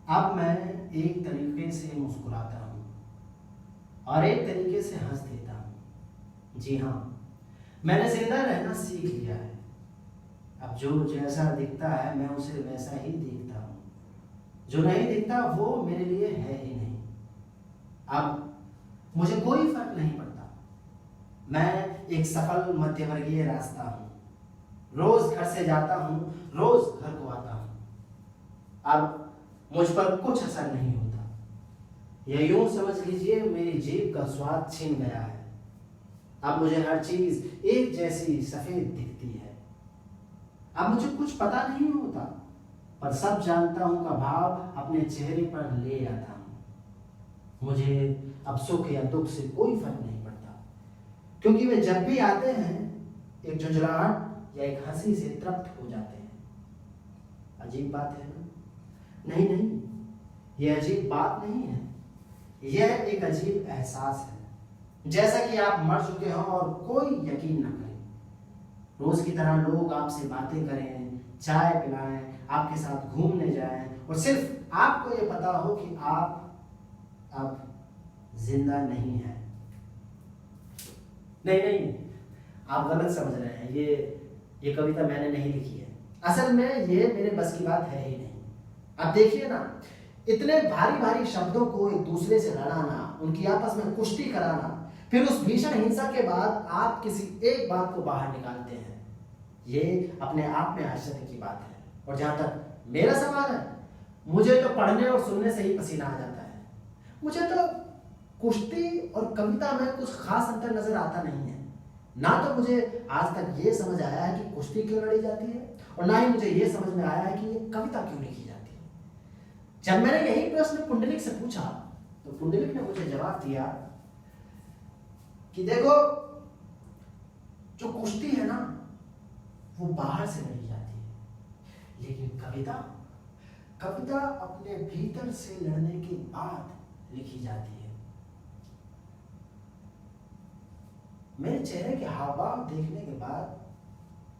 अब मैं एक तरीके से मुस्कुराता हूँ और एक तरीके से हंस देता हूँ। जी हाँ, मैंने जिंदा रहना सीख लिया है। अब जो जैसा दिखता है मैं उसे वैसा ही देखता हूँ। जो नहीं दिखता वो मेरे लिए है ही नहीं। अब मुझे कोई फर्क नहीं पड़ता। मैं एक सफल मध्यवर्गीय रास्ता हूँ। रोज घर से जाता हूँ, रोज घर को आता हूँ। अब मुझ पर कुछ असर नहीं होता। यह यूं समझ लीजिए मेरी जीभ का स्वाद छिन गया है। अब मुझे हर चीज एक जैसी सफेद दिखती है। अब मुझे कुछ पता नहीं होता, पर सब जानता हूं का भाव अपने चेहरे पर ले आता हूं। मुझे अब सुख या दुख से कोई फर्क नहीं पड़ता, क्योंकि वे जब भी आते हैं एक झुंझलाहट या एक हंसी से तृप्त हो जाते हैं। अजीब बात है ना? नहीं नहीं, यह अजीब बात नहीं है। यह एक अजीब एहसास है, जैसा कि आप मर चुके हो और कोई यकीन न करे। रोज की तरह लोग आपसे बातें करें, चाय पिलाएं, आपके साथ घूमने जाएं और सिर्फ आपको यह पता हो कि आप अब जिंदा नहीं हैं। नहीं नहीं, आप गलत समझ रहे हैं। ये कविता मैंने नहीं लिखी है। असल में ये मेरे बस की बात है ही नहीं। अब देखिए ना, इतने भारी भारी शब्दों को एक दूसरे से लड़ाना, उनकी आपस में कुश्ती कराना, फिर उस भीषण हिंसा के बाद आप किसी एक बात को बाहर निकालते हैं, ये अपने आप में आश्चर्य की बात है। और जहां तक मेरा सवाल है, मुझे तो पढ़ने और सुनने से ही पसीना आ जाता है। मुझे तो कुश्ती और कविता में कुछ खास अंतर नजर आता नहीं है। ना तो मुझे आज तक ये समझ आया है कि कुश्ती क्यों लड़ी जाती है, और ना ही मुझे ये समझ में आया है कि ये कविता क्यों लिखी जाती है। जब मैंने यही प्रश्न पुंडलिक से पूछा, तो पुंडलिक ने मुझे जवाब दिया कि देखो, जो कुश्ती है ना, वो बाहर से लड़ी जाती है, लेकिन कविता अपने भीतर से लड़ने के बाद लिखी जाती है। मेरे चेहरे के हाव भाव देखने के बाद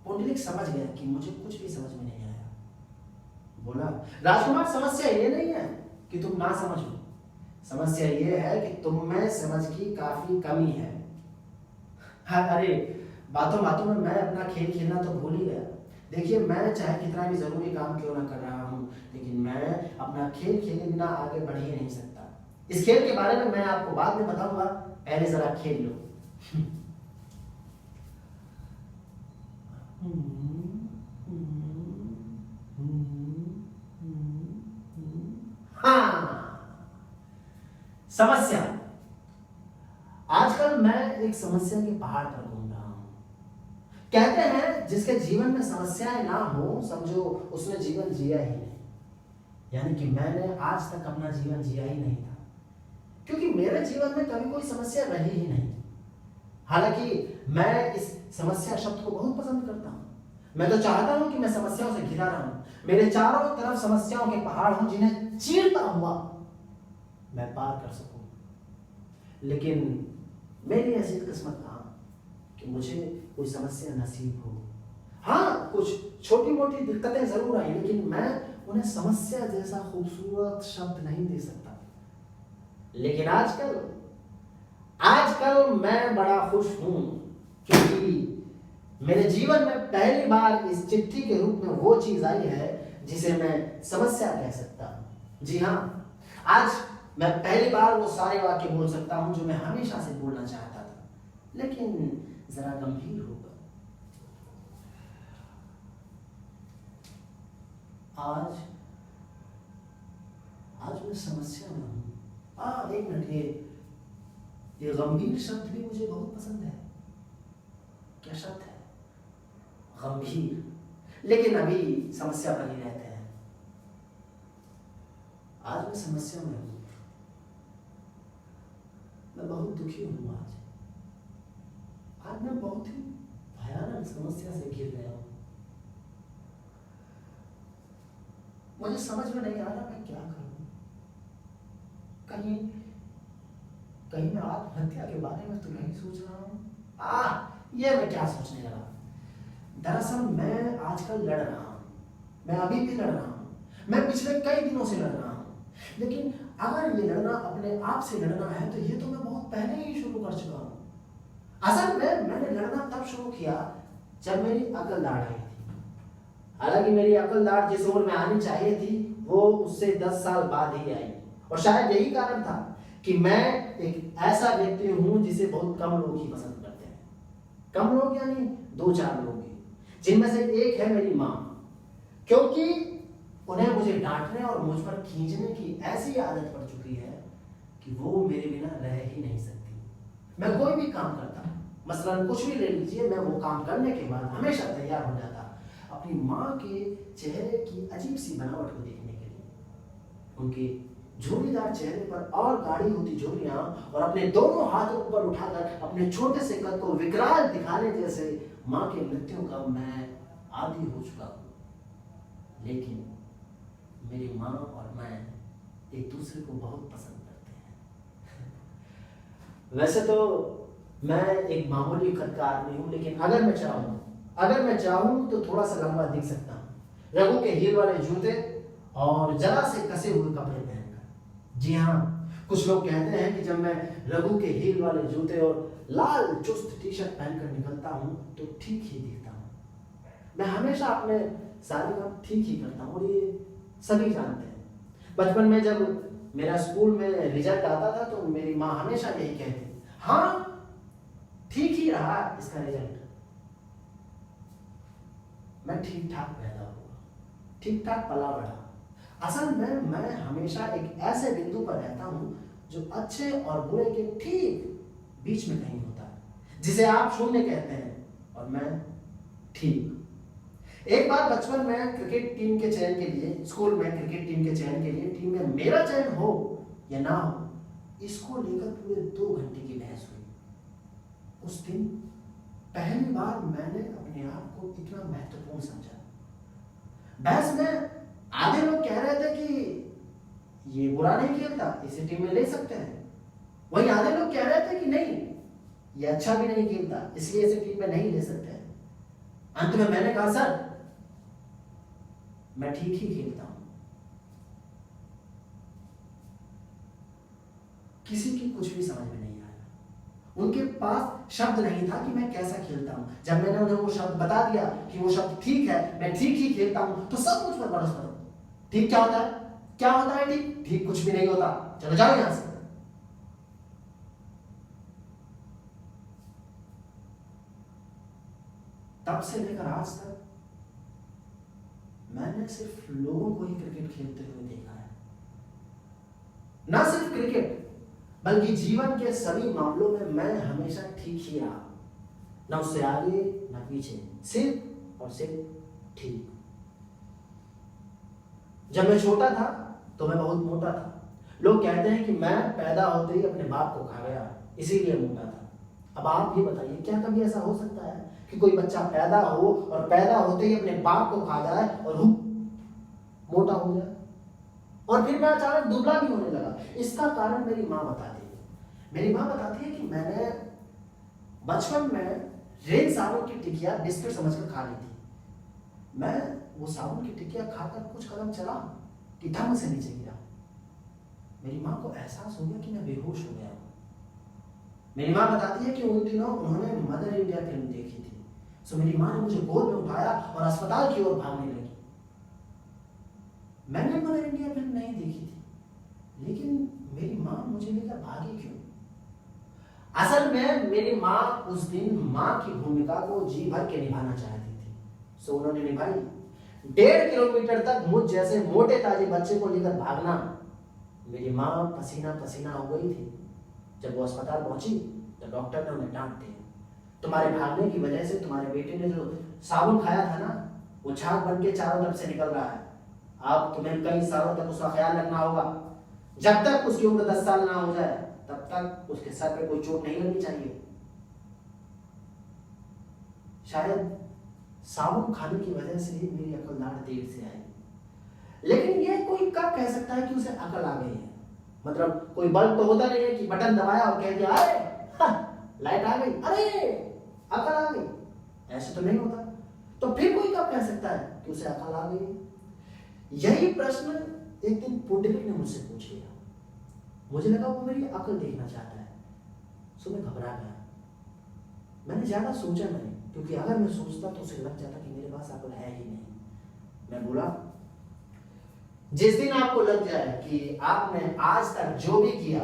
पुंडलिक समझ गया कि मुझे कुछ भी समझ में नहीं आया। बोला, राजकुमार, समस्या ये नहीं है कि तुम ना समझो। समस्या ये है कि तुम में समझ की काफी कमी है। हाँ, अरे बातों बातों में मैं अपना खेल खेलना तो भूल ही गया। देखिए, मैं चाहे कितना भी जरूरी काम क्यों ना कर रहा हूँ, लेकिन मैं अपना खेल खेले बिना आगे बढ़ ही नहीं सकता। इस खेल के बारे में मैं आपको बाद में बताऊंगा, पहले जरा खेल लो। हाँ, समस्या। आजकल मैं एक समस्या के पहाड़ पर घूम रहा हूं। कहते हैं जिसके जीवन में समस्याएं ना हो, समझो उसने जीवन जिया ही नहीं। यानी कि मैंने आज तक अपना जीवन जिया ही नहीं था, क्योंकि मेरे जीवन में कभी कोई समस्या रही ही नहीं। हालांकि मैं इस समस्या शब्द को बहुत पसंद करता हूं। मैं तो चाहता हूं कि मैं समस्याओं से घिरा रहूं, मेरे चारों तरफ समस्याओं के पहाड़ हों जिन्हें चीरता हुआ मैं पार कर सकूं। लेकिन मेरी ऐसी किस्मत कहां कि मुझे कोई समस्या नसीब हो। हाँ, कुछ छोटी मोटी दिक्कतें जरूर आई, लेकिन मैं उन्हें समस्या जैसा खूबसूरत शब्द नहीं दे सकता। लेकिन आजकल मैं बड़ा खुश हूं, क्योंकि मेरे जीवन में पहली बार इस चिट्ठी के रूप में वो चीज आई है जिसे मैं समस्या कह सकता हूं। जी हाँ, आज मैं पहली बार वो सारे वाक्य बोल सकता हूं जो मैं हमेशा से बोलना चाहता था, लेकिन जरा गंभीर होकर। आज मैं समस्या में हूं। एक मिनट, ये गंभीर शब्द भी मुझे बहुत पसंद है। क्या शब्द है? गंभीर। लेकिन अभी समस्या पर ही रहते हैं। आज मैं समस्या में हूं। मैं बहुत दुखी हूं। आज मैं बहुत ही भयानक समस्या से घिर गया हूं। मुझे समझ में नहीं आ रहा मैं क्या करूं। कहीं मैं आत्महत्या के बारे में तो नहीं सोच रहा हूं। ये मैं क्या सोचने लगा। दरअसल मैं आजकल लड़ रहा हूं। मैं अभी भी लड़ रहा हूं। मैं पिछले कई दिनों से लड़ रहा हूं। लेकिन अगर ये लड़ना अपने आप से लड़ना है तो ये तो मैं बहुत पहले ही शुरू कर चुका हूँ। असल में मैंने लड़ना तब शुरू किया जब मेरी अकल दाढ़ आई थी। हालांकि मेरी अकल दाढ़ जिस उम्र में आनी चाहिए थी वो उससे 10 साल बाद ही आई, और शायद यही कारण था कि मैं एक ऐसा व्यक्ति हूं जिसे बहुत कम लोग ही पसंद करते हैं। कम लोग यानी 2-4 लोग ही, जिनमें से एक है मेरी माँ, क्योंकि उन्हें मुझे डांटने और मुझ पर खींचने की ऐसी आदत पड़ चुकी है कि वो मेरे बिना रह ही नहीं सकती। मैं कोई भी काम करता, मसलन कुछ भी ले लीजिए, मैं वो काम करने के बाद हमेशा तैयार हो जाता अपनी माँ के चेहरे की अजीब सी बनावट को देखने के लिए। उनके झुर्रीदार चेहरे पर और गाढ़ी होती झुर्रियां और अपने दोनों हाथों ऊपर उठाकर अपने छोटे से कद को विकराल दिखाने जैसे माँ के नृत्यों का मैं आदी हो चुका हूँ। लेकिन मेरी माँ और मैं एक दूसरे को बहुत पसंद करते हैं। वैसे तो मैं एक मामूली कद का आदमी हूँ, लेकिन अगर मैं चाहूँ तो थोड़ा सा लंबा दिख सकता हूँ, रघु के हील वाले जूते और जरा से कसे हुए कपड़े पहनकर। जी हाँ, कुछ लोग कहते हैं कि जब मैं रघु के हील वाले जूते और लाल चुस्त टी शर्ट पहनकर निकलता हूँ तो ठीक ही दिखता हूँ। मैं हमेशा अपने सारे काम ठीक ही करता हूँ और ये सभी जानते हैं। बचपन में जब मेरा स्कूल में रिजल्ट आता था तो मेरी माँ हमेशा यही कहती, हाँ ठीक ही रहा इसका रिजल्ट। मैं ठीक ठाक पैदा हुआ, ठीक ठाक पला बढ़ा। असल में मैं हमेशा एक ऐसे बिंदु पर रहता हूं जो अच्छे और बुरे के ठीक बीच में कहीं होता है, जिसे आप शून्य कहते हैं और मैं ठीक। एक बार बचपन में क्रिकेट टीम के चयन के लिए, स्कूल में क्रिकेट टीम के चयन के लिए टीम में मेरा चयन हो या ना हो, इसको लेकर पूरे 2 घंटे की बहस हुई। उस दिन पहली बार मैंने अपने आप को इतना महत्वपूर्ण समझा। बहस में आधे लोग कह रहे थे कि ये बुरा नहीं खेलता, इसे टीम में ले सकते हैं, वहीं आधे लोग कह रहे थे कि नहीं ये अच्छा भी नहीं खेलता इसलिए इसे टीम में नहीं ले सकते हैं। अंत में मैंने कहा, सर मैं ठीक ही खेलता हूं। किसी की कुछ भी समझ में नहीं आया। उनके पास शब्द नहीं था कि मैं कैसा खेलता हूं। जब मैंने उन्हें वो शब्द बता दिया कि वो शब्द ठीक है, मैं ठीक ही खेलता हूं, तो सब मुझ पर बरस पड़े। ठीक क्या होता है? क्या होता है ठीक? ठीक कुछ भी नहीं होता, चलो जाओ यहां से। तब से लेकर आज तक मैंने सिर्फ लोगों को ही क्रिकेट खेलते हुए देखा है। ना सिर्फ क्रिकेट बल्कि जीवन के सभी मामलों में मैं हमेशा ठीक ही रहा, ना उससे आगे ना पीछे, सिर्फ और सिर्फ ठीक। जब मैं छोटा था तो मैं बहुत मोटा था। लोग कहते हैं कि मैं पैदा होते ही अपने बाप को खा गया इसीलिए मोटा था। अब आप ये बताइए, क्या कभी ऐसा हो सकता है कि कोई बच्चा पैदा हो और पैदा होते ही अपने बाप को खा जाए और मोटा हो जाए, और फिर मैं अचानक दुबला भी होने लगा? इसका कारण मेरी माँ बताती है। मेरी माँ बताती है कि मैंने बचपन में रेल साबुन की टिकिया बिस्किट समझकर खा ली थी। मैं वो साबुन की टिकिया खाकर कुछ कदम चला कि धम से नीचे गिरा। मेरी माँ को एहसास हो गया कि मैं बेहोश हो गया हूँ। मेरी माँ बताती है कि उन दिनों उन्होंने मदर इंडिया फिल्म देखी थी, सो मेरी माँ ने मुझे गोद में उठाया और अस्पताल की ओर भागने लगी। मैंने मदर इंडिया फिल्म नहीं देखी थी, लेकिन मेरी माँ मुझे लेकर भागी क्यों? असल में मेरी माँ उस दिन माँ की भूमिका को जी भर के निभाना चाहती थी, सो उन्होंने निभाई। 1.5 किलोमीटर तक मुझ जैसे मोटे ताजे बच्चे को लेकर भागना। मेरी माँ पसीना पसीना हो गई थी। जब वो अस्पताल पहुंची तो डॉक्टर ने उन्हें डांट दिया, तुम्हारे भागने की वजह से तुम्हारे बेटे ने जो साबुन खाया था ना, वो छाग बन के चारों तरफ से निकल रहा है। अब तुम्हें कई सालों तक उसका ख्याल रखना होगा। जब तक उसकी उम्र 10 साल ना हो जाए तब तक उसके सर पे कोई चोट नहीं लगनी चाहिए। शायद साबुन खाने की वजह से ही मेरी अकल दाढ़ देर से आई, लेकिन ये कोई कब कह सकता है कि उसे अकल आ गई है? मतलब कोई बल्ब तो होता नहीं है कि बटन दबाया और कह दिया अरे लाइट आ गई, अरे अकल आ गई, ऐसे तो नहीं होता। तो फिर कोई कब कह सकता है कि उसे अकल आ गई? यही प्रश्न एक दिन पुंडलिक ने मुझसे पूछ लिया। मुझे लगा वो मेरी अकल देखना चाहता है, सो मैं घबरा गया। मैंने ज्यादा सोचा नहीं, क्योंकि अगर मैं सोचता तो उसे लग जाता कि मेरे पास अकल है ही नहीं। मैं बोला, जिस दिन आपको लग जाए कि आपने आज तक जो भी किया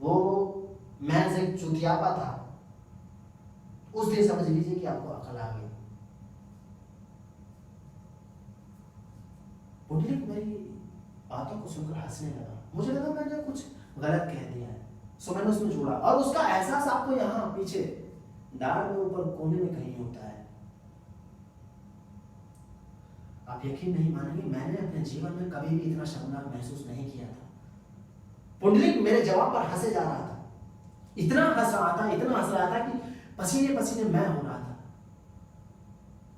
वो महज एक चुतियापा था, उस दिन समझ लीजिए कि आपको अकल आ गई। पुंडलिक मेरी बातों को सुनकर हंसने लगा। मुझे लगा मैंने कुछ गलत कह दिया है, सो मैंने उसमें जोड़ा, और उसका एहसास आपको यहाँ पीछे दाढ़ में ऊपर कोने में कहीं होता है। आप यकीन नहीं मानेंगे, मैंने अपने जीवन में कभी भी इतना शर्मनाक महसूस नहीं किया था। पुंडलिक मेरे जवाब पर हंसे जा रहा था, इतना हंस रहा था कि पसीने पसीने मैं हो रहा था।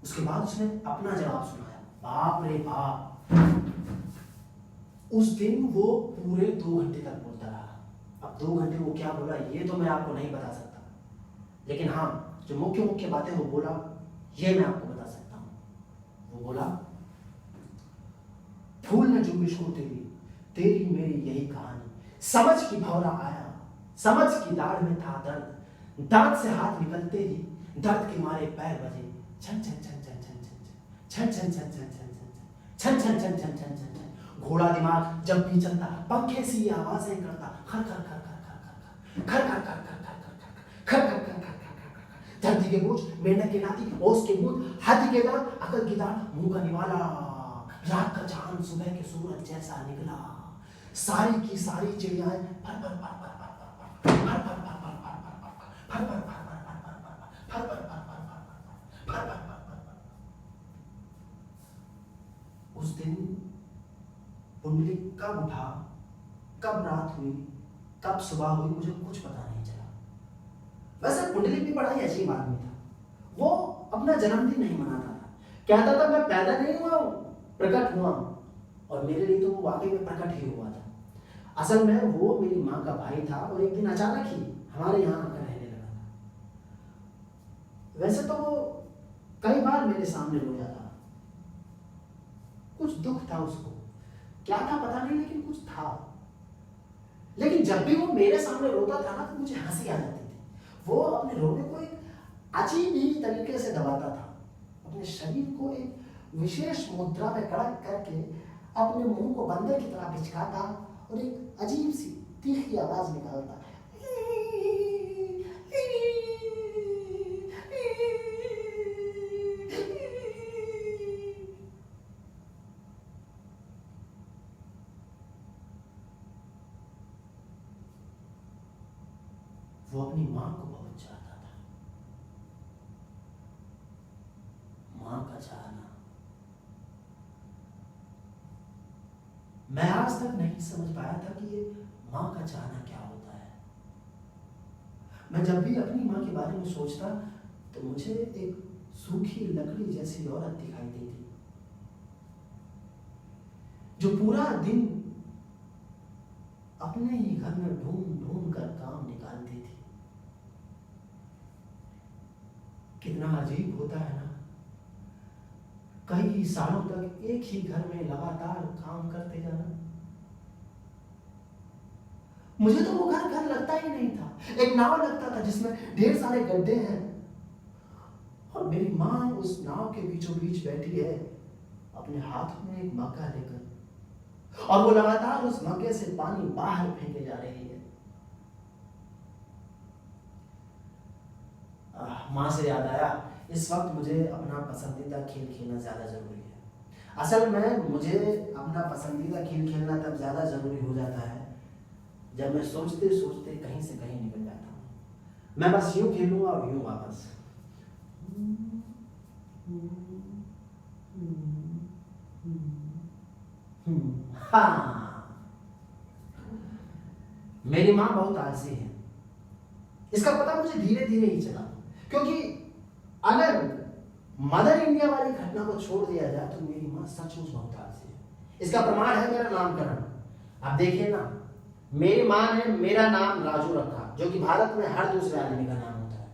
उसके बाद उसने अपना जवाब सुनाया। बाप रे बाप, उस दिन वो पूरे 2 घंटे तक बोलता रहा। अब 2 घंटे वो क्या बोला ये तो मैं आपको नहीं बता सकता, लेकिन हाँ, जो मुख्य मुख्य बातें वो बोला ये मैं आपको बता सकता हूं। वो बोला, फूल न जुम्बिश को तेरी मेरी यही कहानी, समझ की भौरा आया, समझ की दाढ़ में था दर्द, दांत से हाथ निकलते ही दर्द के मारे पैर बजे, छन छन छन छन छन छन छन छन छन छन छन छन छन छन छन छन छन छन। घोड़ा दिमाग जब भी चलता पंखे सी आवाजें करता, खर खर खर खर खर खर खर खर खर खर खर खर खर खर खर खर। धरती के बोझ, मेंढक के नाती, ओस के बूंद, हाथी के दांत, अकल की दाढ़, मुंह का निवाला, रात का चांद सुबह के सूरज जैसा निकला, सारी की सारी चिड़ियाएं फर फर फर फर फर फर फर फर फर फर फर फर फर फर फर फर। उस दिन पुंडलिक कब उठा, कब रात हुई, कब सुबह हुई, मुझे कुछ पता नहीं चला। वैसे पुंडलिक भी बड़ा ही अजीब आदमी था। वो अपना जन्मदिन नहीं मनाता था, कहता था मैं पैदा नहीं हुआ हूं, प्रकट हुआ, और मेरे लिए तो वो वाकई में प्रकट ही हुआ था। असल में वो मेरी माँ का भाई था और एक दिन अचानक ही हमारे यहाँ आकर रहने लगा था। वैसे तो वो कई बार मेरे सामने रोया था, कुछ दुख था उसको, क्या था पता नहीं, लेकिन कुछ था। लेकिन जब भी वो मेरे सामने रोता था ना तो मुझे हंसी आ जाती थी। वो अपने रोने को एक अजीब ही तरीके से दबाता था, अपने शरीर को एक विशेष मुद्रा में कड़क करके अपने मुंह को बंदर की तरह बिचकाता और एक अजीब सी तीखी आवाज निकालता। वो अपनी मां को बहुत चाहता था। मां का चाहना मैं आज तक नहीं समझ पाया था कि ये मां का चाहना क्या होता है। मैं जब भी अपनी मां के बारे में सोचता तो मुझे एक सूखी लकड़ी जैसी औरत दिखाई देती, जो पूरा दिन अपने ही घर में ढूंढ ढूंढ कर काम निकालती थी। कितना अजीब होता है ना, कई सालों तक एक ही घर में लगातार काम करते जाना। मुझे तो वो घर घर लगता ही नहीं था, एक नाव लगता था जिसमें ढेर सारे गड्ढे हैं, और मेरी माँ उस नाव के बीचों बीच बैठी है अपने हाथ में एक मग्गा लेकर, और वो लगातार उस मग्गे से पानी बाहर फेंके जा रही है। माँ से याद आया, इस वक्त मुझे अपना पसंदीदा खेल खेलना ज्यादा जरूरी है। असल में मुझे अपना पसंदीदा खेल खेलना तब ज्यादा जरूरी हो जाता है जब मैं सोचते सोचते कहीं से कहीं निकल जाता हूँ। मैं बस यूं खेलूंगा और यूं वापस। हाँ, मेरी माँ बहुत आलसी है। इसका पता मुझे धीरे धीरे ही चला, क्योंकि अगर मदर इंडिया वाली घटना को छोड़ दिया जाए तो मेरी माँ सचमुच बहुत आलसी है। इसका प्रमाण है मेरा नामकरण। आप देखिए ना, मेरी माँ ने मेरा नाम राजू रखा, जो कि भारत में हर दूसरे आदमी का नाम होता है।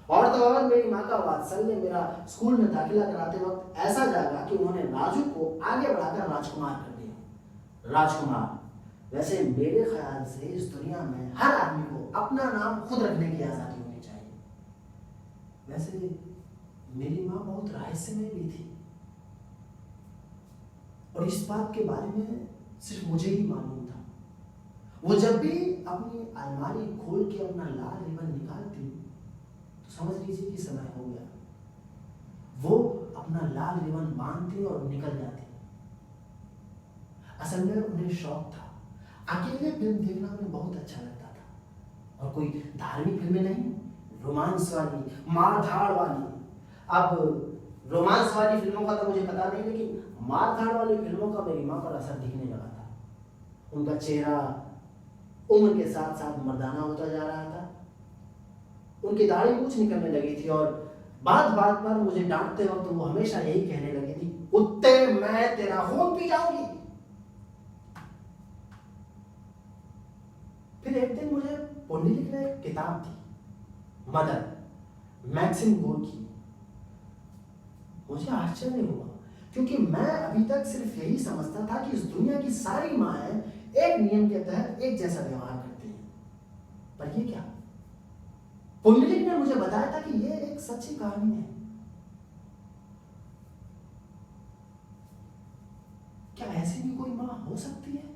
और तो और मेरी माँ का वात्सल्य मेरा स्कूल में दाखिला कराते वक्त ऐसा जागा कि उन्होंने राजू को आगे बढ़ाकर राजकुमार कर दिया। राजकुमार। वैसे मेरे ख्याल से इस दुनिया में हर आदमी को अपना नाम खुद रखने की आज़ादी होनी चाहिए। वैसे मेरी माँ बहुत रहस्यमय भी थी, और इस बात के बारे में सिर्फ मुझे ही मालूम था। वो जब भी अपनी अलमारी खोल के अपना लाल रिबन निकालती तो समझ लीजिए कि समय हो गया। वो अपना लाल रिबन बांधती और निकल जाती। असल में उन्हें शौक था, अकेले फिल्म देखना उन्हें बहुत अच्छा लगता था, और कोई धार्मिक फिल्में नहीं, रोमांस वाली, मार धाड़ वाली। अब रोमांस वाली फिल्मों का तो मुझे पता नहीं, लेकिन मार धाड़ वाली फिल्मों का मेरी माँ पर असर दिखने लगा था। उनका चेहरा उम्र के साथ साथ मर्दाना होता जा रहा था। उनकी दाढ़ी मूंछ निकलने लगी थी, और बात बात पर मुझे डांटते वक्त वो हमेशा यही कहने लगी थी, कुत्ते मैं तेरा खून पी जाऊंगी। फिर एक दिन मुझे पुंडलिक ने एक किताब दी, मदर, मैक्सिम गोर्की। मुझे आश्चर्य हुआ, क्योंकि मैं अभी तक सिर्फ यही समझता था कि इस दुनिया की सारी माएं एक नियम के तहत एक जैसा व्यवहार करती हैं। पर ये क्या? पुंडलिक ने मुझे बताया था कि ये एक सच्ची कहानी है। क्या ऐसी भी कोई मां हो सकती है?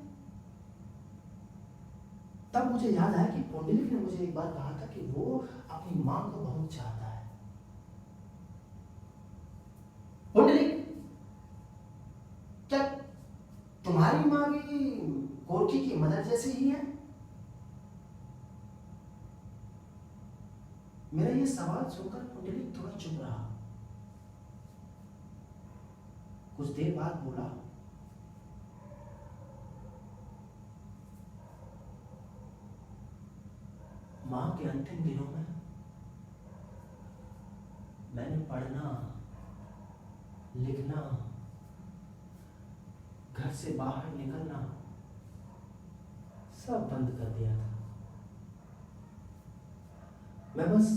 तब मुझे याद आया कि पुंडलिक ने मुझे एक बार कहा था कि वो अपनी मां को बहुत चाहता है। पुंडलिक, क्या तुम्हारी मां भी गोर्की की मदर जैसी ही है? मेरा ये सवाल सुनकर पुंडलिक थोड़ा चुप रहा। कुछ देर बाद बोला, मां के अंतिम दिनों में मैंने पढ़ना, लिखना, घर से बाहर निकलना सब बंद कर दिया था। मैं बस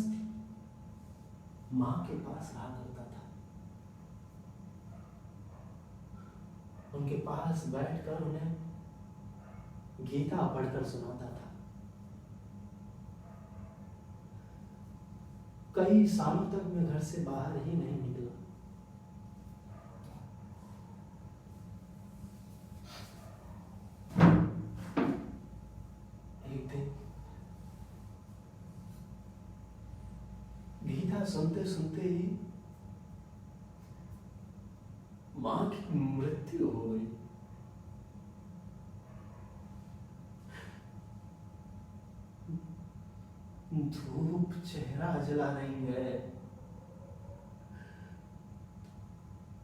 मां के पास रहा करता था, उनके पास बैठकर उन्हें गीता पढ़कर सुनाता था। कई सालों तक मैं घर से बाहर ही नहीं निकला। एक दिन गीता सुनते सुनते ही मां की मृत्यु हो गई। धूप चेहरा जला रही है,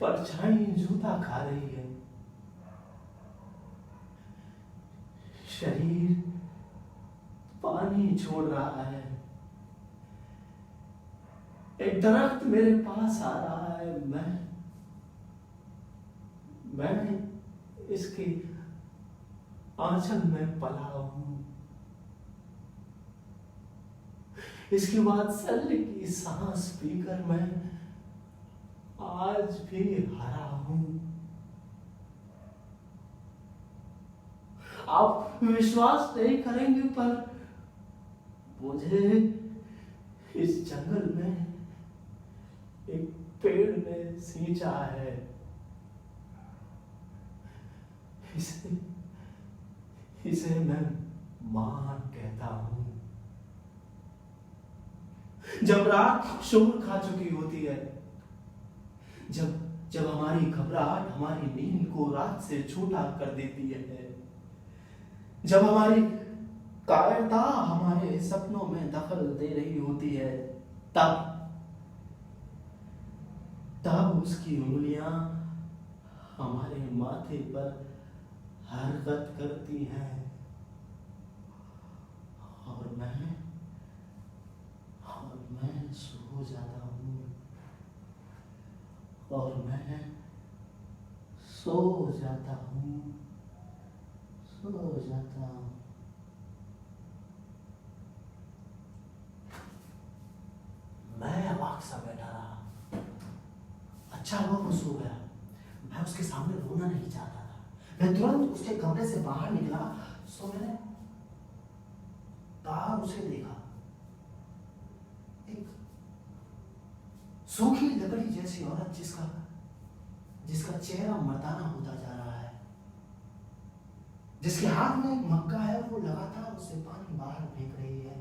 परछाई जूता खा रही है, शरीर पानी छोड़ रहा है। एक दरख्त मेरे पास आ रहा है, मैं इसके आंचल में पला हूं। इसकी वात्सल्य की सांस पीकर मैं आज भी हरा हूं। आप विश्वास नहीं करेंगे, पर मुझे इस जंगल में एक पेड़ ने सींचा है। इसे मैं मां कहता हूं। जब रात शोर खा चुकी होती है, जब हमारी घबराहट हमारी नींद को रात से छूटा कर देती है, जब हमारी कायरता हमारे सपनों में दखल दे रही होती है, तब उसकी उंगलियां हमारे माथे पर हरकत करती हैं, और मैं सो जाता हूं, और मैं सो जाता हूं, सो जाता हूं। मैं अवाक सा बैठा रहा। अच्छा हुआ वो सो गया। मैं उसके सामने रोना नहीं चाहता था। मैं तुरंत उसके कमरे से बाहर निकला तो मैंने बाहर उसे देखा, एक सूखी लकड़ी जैसी औरत जिसका चेहरा मर्दाना होता जा रहा है, जिसके हाथ में एक मग्गा है, वो लगातार उससे पानी बाहर फेंक रही है।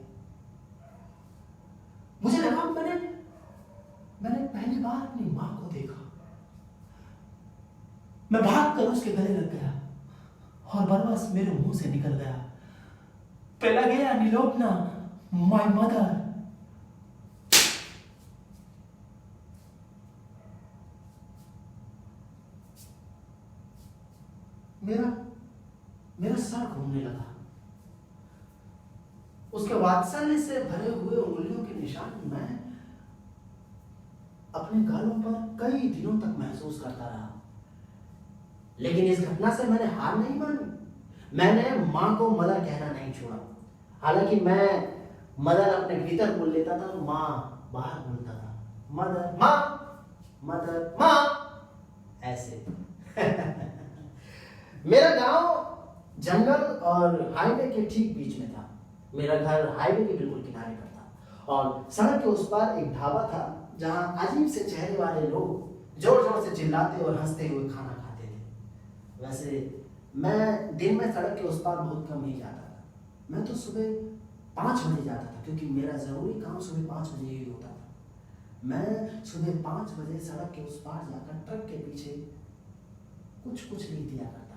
मुझे लगा मैंने पहली बार अपनी मां को देखा। मैं भागकर उसके गले लग गया और बरबस मेरे मुंह से निकल गया, पेलागिया निलोपना, माय मदर। मेरा सर घूमने लगा। उसके वात्सल्य से भरे हुए उंगलियों के निशान मैं अपने गालों पर कई दिनों तक महसूस करता रहा, लेकिन इस घटना से मैंने हार नहीं मानी। मैंने मां को मदर कहना नहीं छोड़ा। हालांकि मैं मदर अपने भीतर बोल लेता था तो मां बाहर बोलता था, मदर मां, मदर मां, ऐसे। मेरा गांव जंगल और हाईवे के ठीक बीच में था। मेरा घर हाईवे के बिल्कुल किनारे पर था और सड़क के उस पार एक ढाबा था जहां अजीब से चेहरे वाले लोग जोर जोर से चिल्लाते और हंसते हुए खाना खाते थे। वैसे मैं दिन में सड़क के उस पार बहुत कम ही जाता था। मैं तो सुबह 5 बजे जाता था, क्योंकि मेरा जरूरी काम सुबह 5 बजे ही होता था। मैं सुबह 5 बजे सड़क के उस पार जाकर ट्रक के पीछे कुछ लिख दिया करता था।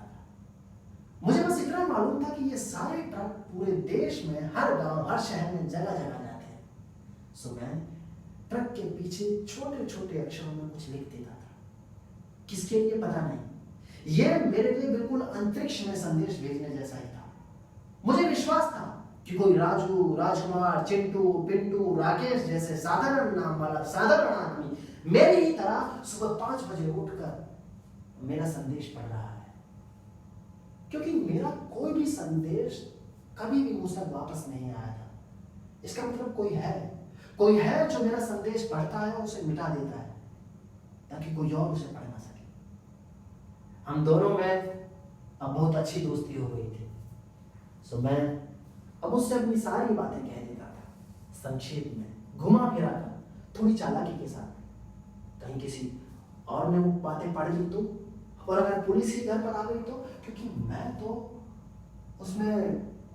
मुझे बस इतना मालूम था कि ये सारे ट्रक पूरे देश में, हर गांव, हर शहर में जगह जगह जाते हैं। सो मैं ट्रक के पीछे छोटे छोटे अक्षरों में कुछ लिख देता था। किसके लिए पता नहीं, ये मेरे लिए बिल्कुल अंतरिक्ष में संदेश भेजने जैसा ही था। मुझे विश्वास था कि कोई राजू, राजकुमार, चिंटू, पिंटू, राकेश जैसे साधारण नाम वाला साधारण आदमी मेरी ही तरह सुबह 5 बजे उठकर मेरा संदेश पढ़ रहा है। क्योंकि मेरा कोई भी संदेश कभी भी मुझ तक वापस नहीं आया था। इसका मतलब कोई है जो मेरा संदेश पढ़ता है और उसे मिटा देता है ताकि कोई और उसे पढ़ ना सके। हम दोनों में अब बहुत अच्छी दोस्ती हो गई थी। सो मैं अब उससे अपनी सारी बातें कह देता था, संक्षेप में, घुमा फिरा कर, थोड़ी चालाकी के साथ। कहीं किसी और ने वो बातें पढ़ ली तो, और अगर पुलिस ही घर पर आ गई तो, क्योंकि मैं तो उसमें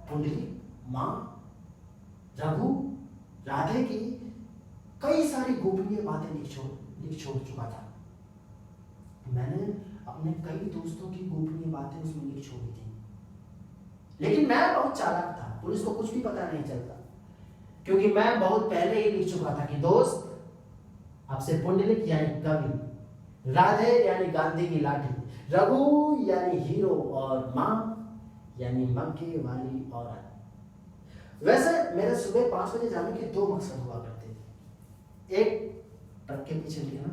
पुंडली, मां, रघु, राधे की कई सारी गोपनीय बातें लिख छोड़ चुका था। मैंने अपने कई दोस्तों की गोपनीय बातें उसमें लिख छोड़ी थी। लेकिन मैं बहुत चालाक था, पुलिस को कुछ भी पता नहीं चलता, क्योंकि मैं बहुत पहले ही लिख चुका था कि दोस्त, आपसे पुंडलिक यानी कवि, राधे यानी गांधी की लाठी, रघु यानी हीरो और मां यानी मक्के वाली औरत। वैसे मेरे सुबह 5 बजे जाने के 2 मकसद हुआ करते थे। एक, ट्रक के पीछे लिखना,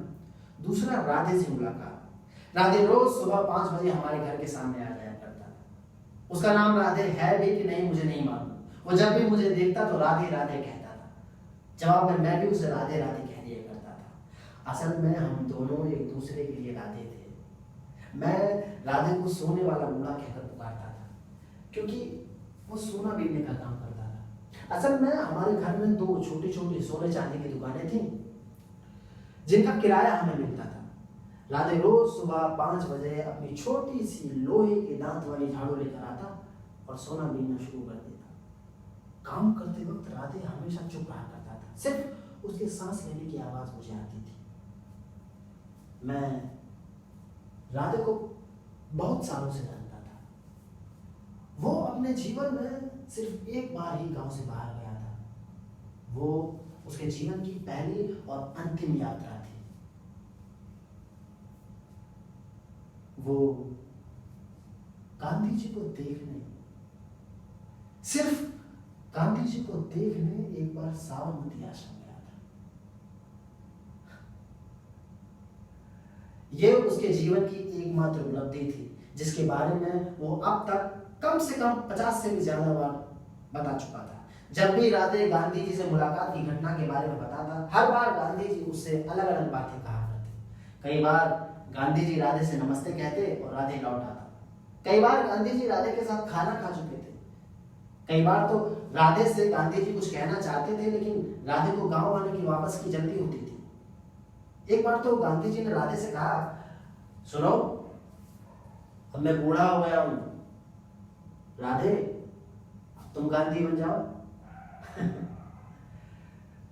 दूसरा राधे से मुलाकात। राधे रोज सुबह 5 बजे हमारे घर के सामने आ जाया करता था। उसका नाम राधे है भी कि नहीं मुझे नहीं मालूम। वो जब भी मुझे देखता तो राधे राधे कहता था। जवाब में मैं भी उसे राधे राधे कह दिया करता था। असल में हम दोनों एक दूसरे के लिए राधे थे। मैं राधे को सोने वाला बूढ़ा कहकर पुकारता था, क्योंकि वो सोना बीनने का काम करता था। असल में हमारे घर में 2 छोटी छोटी सोने चांदी की दुकानें थी जिनका किराया हमें मिलता था। राधे रोज सुबह 5 बजे अपनी छोटी सी लोहे के दांत वाली झाड़ू लेकर आता और सोना बीनना शुरू कर देता। काम करते वक्त राधे हमेशा चुप रहा करता था, सिर्फ उसके सांस लेने की आवाज मुझे आती थी। मैं राधे को बहुत सालों से जानता था। वो अपने जीवन में सिर्फ एक बार ही गांव से बाहर गया था। वो उसके जीवन की पहली और अंतिम यात्रा थी। वो गांधी जी को देखने, सिर्फ गांधी जी को देखने एक बार साबरमती आश्रम गया था। यह उसके जीवन की एकमात्र उपलब्धि थी, जिसके बारे में वो अब तक कम से कम 50 से भी ज्यादा बार बता चुका था। जब भी राधे गांधी जी से मुलाकात की घटना के बारे में बताता, हर बार गांधी जी उससे अलग अलग बातें कहा करते। कई बार गांधी जी राधे से नमस्ते कहते और राधे लौट आता। कई बार गांधी जी राधे के साथ खाना खा चुके थे। कई बार तो राधे से गांधी जी कुछ कहना चाहते थे, लेकिन राधे को गांव आने की वापस की जल्दी होती थी। एक बार तो गांधी जी ने राधे से कहा, सुनो, अब मैं बूढ़ा हो गया हूं, राधे अब तुम गांधी बन जाओ।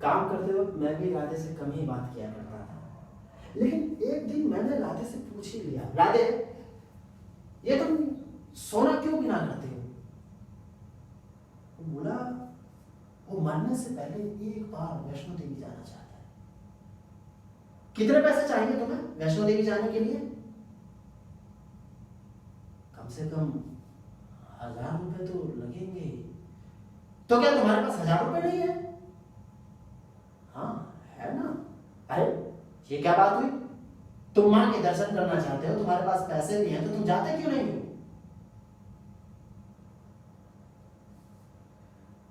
काम करते वक्त मैं भी राधे से कम ही बात किया करता था, लेकिन एक दिन मैंने राधे से पूछ ही लिया, राधे ये तुम सोना क्यों बिना करते हो? वो बोला, वो मरने से पहले एक बार वैष्णो देवी जाना चाहता है। कितने पैसे चाहिए तुम्हें वैष्णो देवी जाने के लिए? कम से कम 1000 रुपए तो लगेंगे। तो क्या तुम्हारे पास 1000 रुपए नहीं है? हाँ है ना। अरे ये क्या बात हुई? तुम मां के दर्शन करना चाहते हो, तुम्हारे पास पैसे नहीं है, तो तुम जाते क्यों नहीं हो?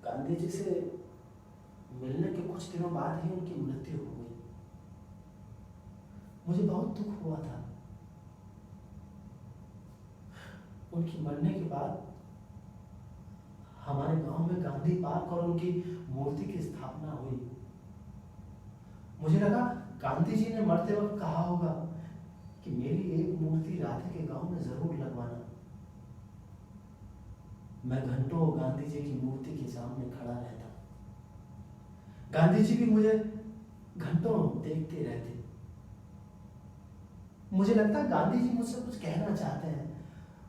गांधी जी से मिलने के कुछ दिनों बाद ही उनकी मृत्यु हो गई। मुझे बहुत दुख हुआ था। उनकी मरने के बाद हमारे गांव में गांधी पार्क और उनकी मूर्ति की स्थापना हुई। मुझे लगा गांधी जी ने मरते वक्त कहा होगा कि मेरी एक मूर्ति राधे के गांव में जरूर लगवाना। मैं घंटों गांधी जी की मूर्ति के सामने खड़ा रहता। गांधी जी भी मुझे घंटों देखते रहते। मुझे लगता गांधी जी मुझसे कुछ कहना चाहते हैं,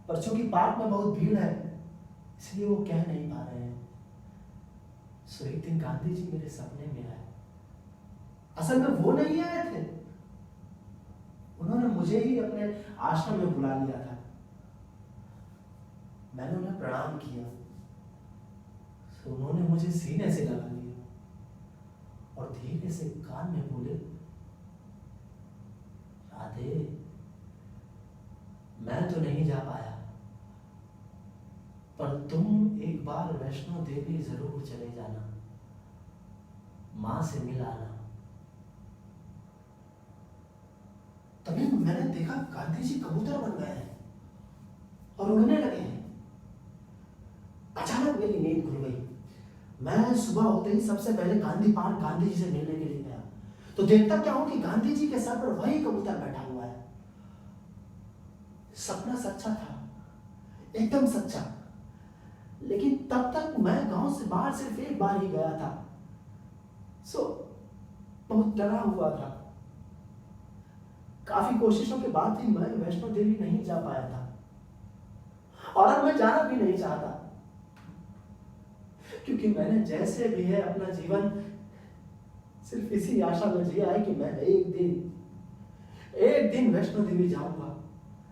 पर चूंकि पार्क में बहुत भीड़ है इसलिए वो कह नहीं पा रहे हैं। सो एक दिन गांधी जी मेरे सपने में आए। असल में वो नहीं आए थे, उन्होंने मुझे ही अपने आश्रम में बुला लिया था। मैंने उन्हें प्रणाम किया, तो उन्होंने मुझे सीने से लगा लिया और धीरे से कान में बोले, राधे मैं तो नहीं जा पाया, पर तुम एक बार वैष्णो देवी जरूर चले जाना, मां से मिल आना। तभी मैंने देखा गांधी जी कबूतर बन गए हैं और उड़ने लगे हैं। अचानक मेरी नींद खुल गई। मैं सुबह होते ही सबसे पहले गांधी पार्क गांधी जी से मिलने के लिए गया, तो देखता क्या हूं कि गांधी जी के सर पर वही कबूतर बैठा हुआ है। सपना सच्चा था, एकदम सच्चा। लेकिन तब तक मैं गांव से बाहर सिर्फ एक बार ही गया था, सो बहुत डरा हुआ था। काफी कोशिशों के बाद भी मैं वैष्णो देवी नहीं जा पाया था, और अब मैं जाना भी नहीं चाहता, क्योंकि मैंने जैसे भी है अपना जीवन सिर्फ इसी आशा में जिया है कि मैं एक दिन वैष्णो देवी जाऊंगा,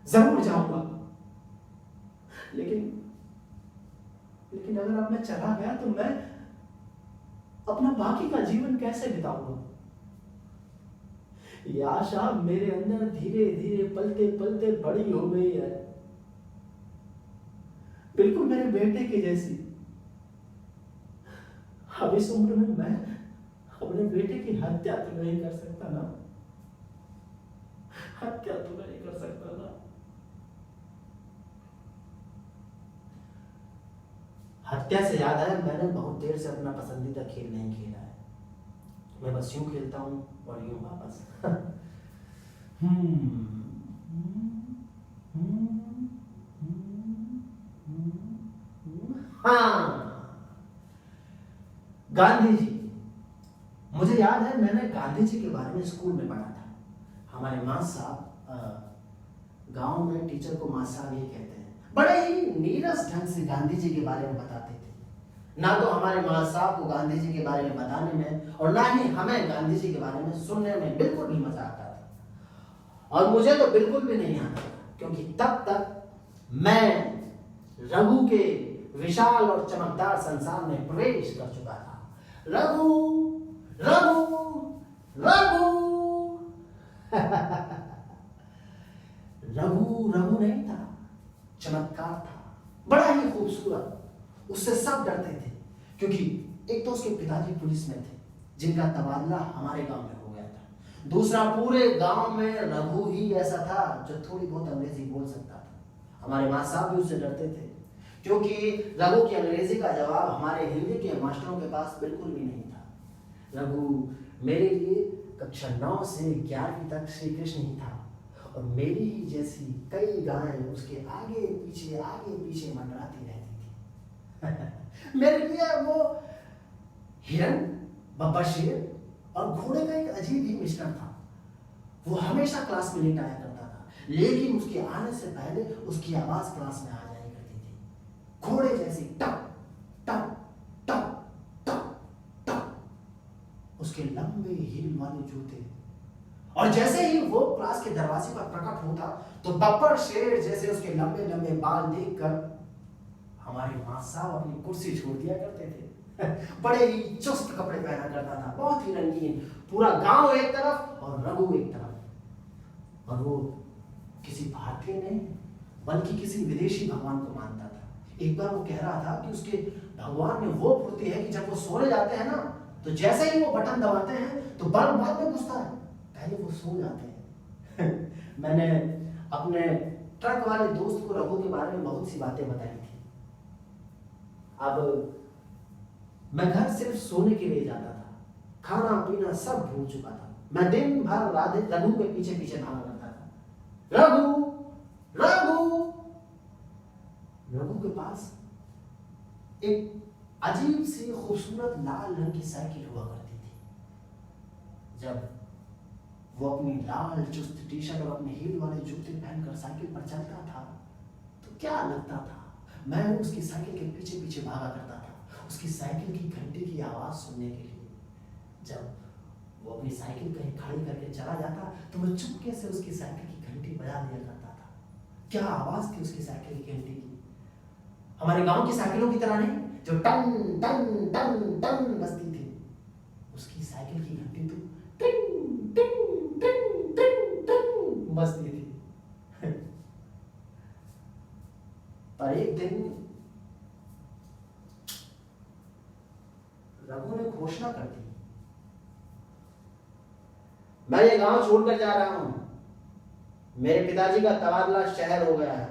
जरूर जाऊंगा। लेकिन अगर अब मैं चला गया तो मैं अपना बाकी का जीवन कैसे बिताऊंगा? ये आशा मेरे अंदर धीरे धीरे पलते पलते बड़ी हो गई है, बिल्कुल मेरे बेटे की जैसी। अब इस उम्र में मैं अपने बेटे की हत्या तो नहीं कर सकता ना, हत्या तो नहीं कर सकता ना। हत्या से याद आया, मैंने बहुत देर से अपना पसंदीदा खेल नहीं खेला है। मैं बस यूं खेलता हूं और यूं वापस। हाँ, गांधी जी। मुझे याद है मैंने गांधी जी के बारे में स्कूल में पढ़ा था। हमारे मां साहब, गांव में टीचर को मां साहब ही कहते हैं, बड़े ही नीरस ढंग से गांधी जी के बारे में बताते थे। ना तो हमारे मां साहब को गांधी जी के बारे में बताने में और ना ही हमें गांधी जी के बारे में सुनने में बिल्कुल भी मजा आता था, और मुझे तो बिल्कुल भी नहीं आता, क्योंकि तब तक मैं रघु के विशाल और चमकदार संसार में प्रवेश कर चुका था। रघु रघु रघु रघु रघु नहीं था, चमत्कार था, बड़ा ही खूबसूरत। उससे सब डरते थे, क्योंकि एक तो उसके पिताजी पुलिस में थे, जिनका तबादला हमारे गांव में हो गया था। दूसरा, पूरे गांव में रघु ही ऐसा था जो थोड़ी बहुत अंग्रेजी बोल सकता था, हमारे माँ साहब भी उससे डरते थे, क्योंकि रघु की अंग्रेजी का जवाब हमारे हिंदी के मास्टरों के पास बिल्कुल भी नहीं था। रघु मेरे लिए कक्षा 9 से 11वीं तक श्री कृष्ण ही था, और मेरी ही जैसी कई गायें उसके आगे पीछे मंडराती रहती थी। मेरे लिए वो हिरन, बब्बर शेर और घोड़े का एक अजीब ही मिश्रण था। वो हमेशा क्लास में लेट आया करता था, लेकिन उसके आने से पहले उसकी आवाज क्लास में आ जाया करती थी, घोड़े जैसी टप टप टप टप टप। उसके लंबे हील वाले जूते, और जैसे ही वो क्लास के दरवाजे पर प्रकट होता तो बब्बर शेर जैसे उसके लंबे लंबे बाल देखकर हमारे माँ साहब अपनी कुर्सी छोड़ दिया करते थे। बड़े ही चुस्त कपड़े पहना करता था, बहुत ही रंगीन, पूरा गांव एक तरफ और रघु एक तरफ। और वो किसी भारतीय नहीं बल्कि किसी विदेशी भगवान को मानता था। एक बार वो कह रहा था कि उसके भगवान में वो फुर्ती है कि जब वो सोने जाते हैं ना, तो जैसे ही वो बटन दबाते हैं तो बल्ब बाद में घुसता है, पहले वो सो जाते हैं। मैंने अपने ट्रक वाले दोस्त को रघु के बारे में बहुत सी बातें बताई थी। अब मैं घर सिर्फ सोने के लिए जाता था, खाना पीना सब भूल चुका था। मैं दिन भर राधे रघु के पीछे पीछे भागा करता था। रघु रघु रघु के पास एक अजीब सी खूबसूरत लाल रंग की साइकिल हुआ करती थी। जब वो अपनी लाल चुस्त टी शर्ट और अपने हील वाले जूते पहनकर साइकिल पर चलता था तो क्या लगता था। मैं उसकी साइकिल के पीछे पीछे भागा करता था, उसकी साइकिल की घंटी की आवाज सुनने के लिए। जब वो अपनी साइकिल कहीं खड़ी करके चला जाता तो मैं चुपके से उसकी साइकिल की घंटी बजा दिया करता था। क्या आवाज थी उसकी साइकिल की घंटी की, हमारे गांव की साइकिलों की तरह नहीं जो टन टन टन टन बजती थी। उसकी साइकिल की घंटी तो टिंग टिंग टिंग टिंग टिंग बजती थी। पर एक दिन रघु ने घोषणा कर दी, मैं ये गांव छोड़कर जा रहा हूं, मेरे पिताजी का तबादला शहर हो गया है।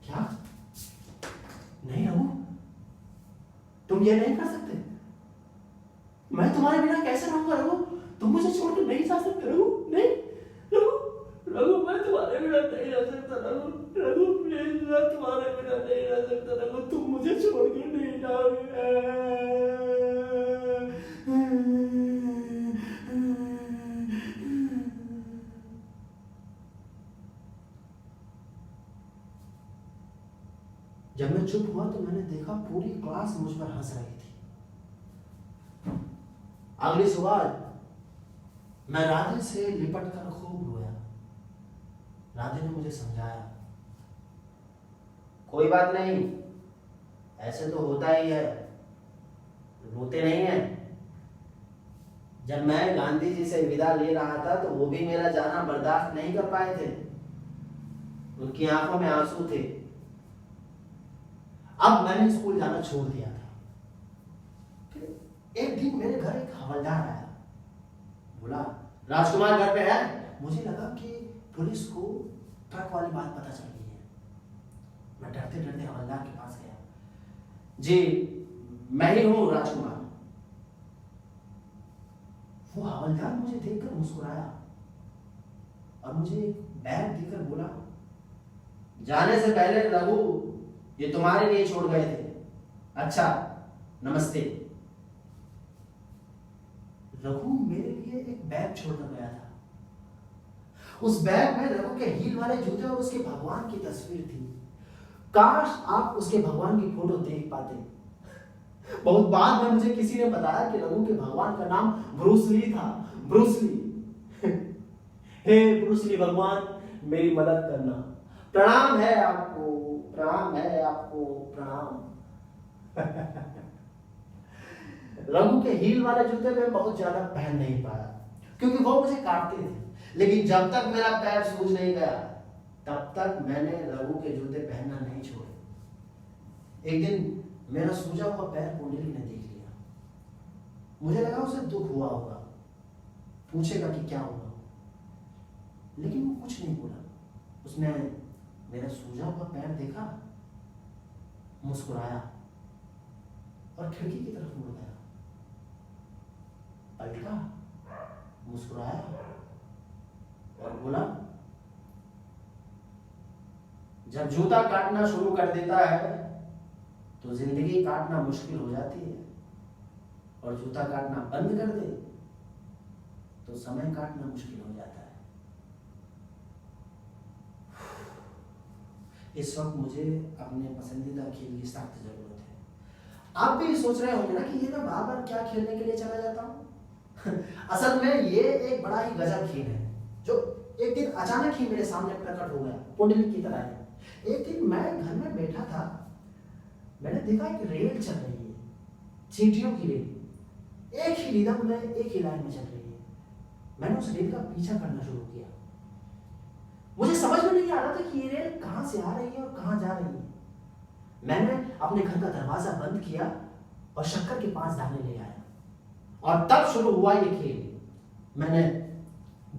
क्या? नहीं रघु, तुम ये नहीं कर सकते। मैं तुम्हारे बिना कैसे रहूंगा रघु, तुम मुझे छोड़कर नहीं जा सकते रघु। नहीं रघु रघु, मैं तुम्हारे बिना नहीं रह सकता रघु। रघु प्लीज, मैं तुम्हारे बिना नहीं रह सकता रघु, तुम मुझे छोड़ के नहीं जाओगे। जब मैं चुप हुआ तो मैंने देखा पूरी क्लास मुझ पर हंस रही थी। अगली सुबह मैं राधे से लिपट कर खूब रोया। राधे ने मुझे समझाया, कोई बात नहीं, ऐसे तो होता ही है, रोते नहीं है। जब मैं गांधी जी से विदा ले रहा था तो वो भी मेरा जाना बर्दाश्त नहीं कर पाए थे, उनकी आंखों में आंसू थे। अब मैंने स्कूल जाना छोड़ दिया था। फिर एक दिन मेरे घर एक हवलदार आया, बोला राजकुमार घर पे है। मुझे लगा कि पुलिस को ट्रक वाली बात पता चल गई है। मैं डरते डरते हवलदार के पास गया। जी मैं ही हूं राजकुमार। वो हवलदार मुझे देखकर मुस्कुराया और मुझे एक बैग देकर बोला, जाने से पहले रघु ये तुम्हारे लिए छोड़ गए थे। अच्छा नमस्ते। रघु मेरे लिए एक बैग छोड़कर गया था। उस बैग में रघु के हील वाले जूते और उसके भगवान की तस्वीर थी। काश आप उसके भगवान की फोटो देख पाते। बहुत बाद में मुझे किसी ने बताया कि रघु के भगवान का नाम ब्रूस ली था। Bruce Lee. हे ब्रूस ली भगवान, मेरी मदद करना। प्रणाम है आपको, प्रणाम है आपको, प्रणाम। रघु के हील वाले जूते मैं बहुत ज्यादा पहन नहीं पाया क्योंकि वो मुझे काटते थे। लेकिन जब तक मेरा पैर सूज नहीं गया तब तक मैंने रघु के जूते पहनना नहीं छोड़े। एक दिन मेरा सूजा हुआ पैर कुंडली ने देख लिया। मुझे लगा उसे दुख हुआ होगा, पूछेगा कि क्या हुआ, लेकिन वो कुछ नहीं बोला। उसने मेरा सूजा हुआ पैर देखा, मुस्कुराया और खिड़की की तरफ मुड़ गया। पलटा, मुस्कुराया और बोला, जब जूता काटना शुरू कर देता है तो जिंदगी काटना मुश्किल हो जाती है, और जूता काटना बंद कर दे तो समय काटना मुश्किल हो जाता है। इस वक्त मुझे अपने पसंदीदा खेल की सख्त जरूरत है। आप भी सोच रहे होंगे ना कि ये मैं बार बार क्या खेलने के लिए चला जाता हूँ। असल में ये एक बड़ा ही गजब खेल है जो एक दिन अचानक ही मेरे सामने प्रकट हो गया, पुंडलिक की तरह है। एक दिन मैं घर में बैठा था, मैंने देखा एक रेल चल रही है, चींटियों की रेल, एक ही रिदम में एक ही लाइन में चल रही है। मैंने उस रेल का पीछा करना शुरू किया। मुझे समझ में नहीं आ रहा था कि ये रेल कहां से आ रही है और कहां जा रही है। मैंने अपने घर का दरवाजा बंद किया और शक्कर के 5 दाने ले आया, और तब शुरू हुआ ये खेल। मैंने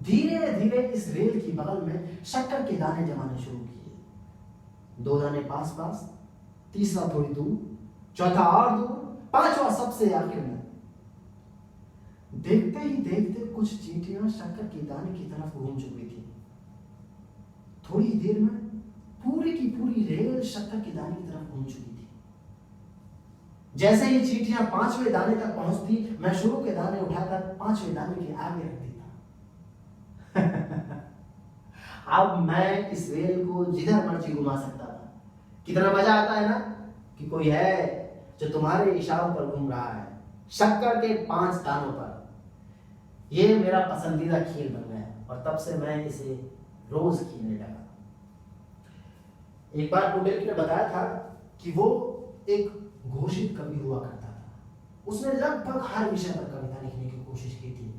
धीरे धीरे इस रेल की बगल में शक्कर के दाने जमाने शुरू किए। 2 दाने पास पास, तीसरा थोड़ी दूर, चौथा और दूर, 5वां सबसे आखिर में। देखते ही देखते कुछ चींटियां शक्कर के दाने की तरफ घूम चुकी थी। थोड़ी देर में पूरी की पूरी रेल शक्कर के दाने की तरफ घूम चुकी थी। जैसे ही चींटियां 5वें दाने तक पहुंचती, मैं शुरू के दाने उठाकर 5वें दाने के आगे रख देता। अब मैं इस रेल को जिधर मर्जी घुमा सकता था। कितना मजा आता है ना कि कोई है जो तुम्हारे इशारों पर घूम रहा है, शक्कर के 5 दानों पर। यह मेरा पसंदीदा खेल बन गया और तब से मैं इसे रोज खेलने लगा। एक बार पुंडलिक ने बताया था कि वो एक घोषित कवि हुआ करता था। उसने लगभग हर विषय पर कविता लिखने की कोशिश की थी,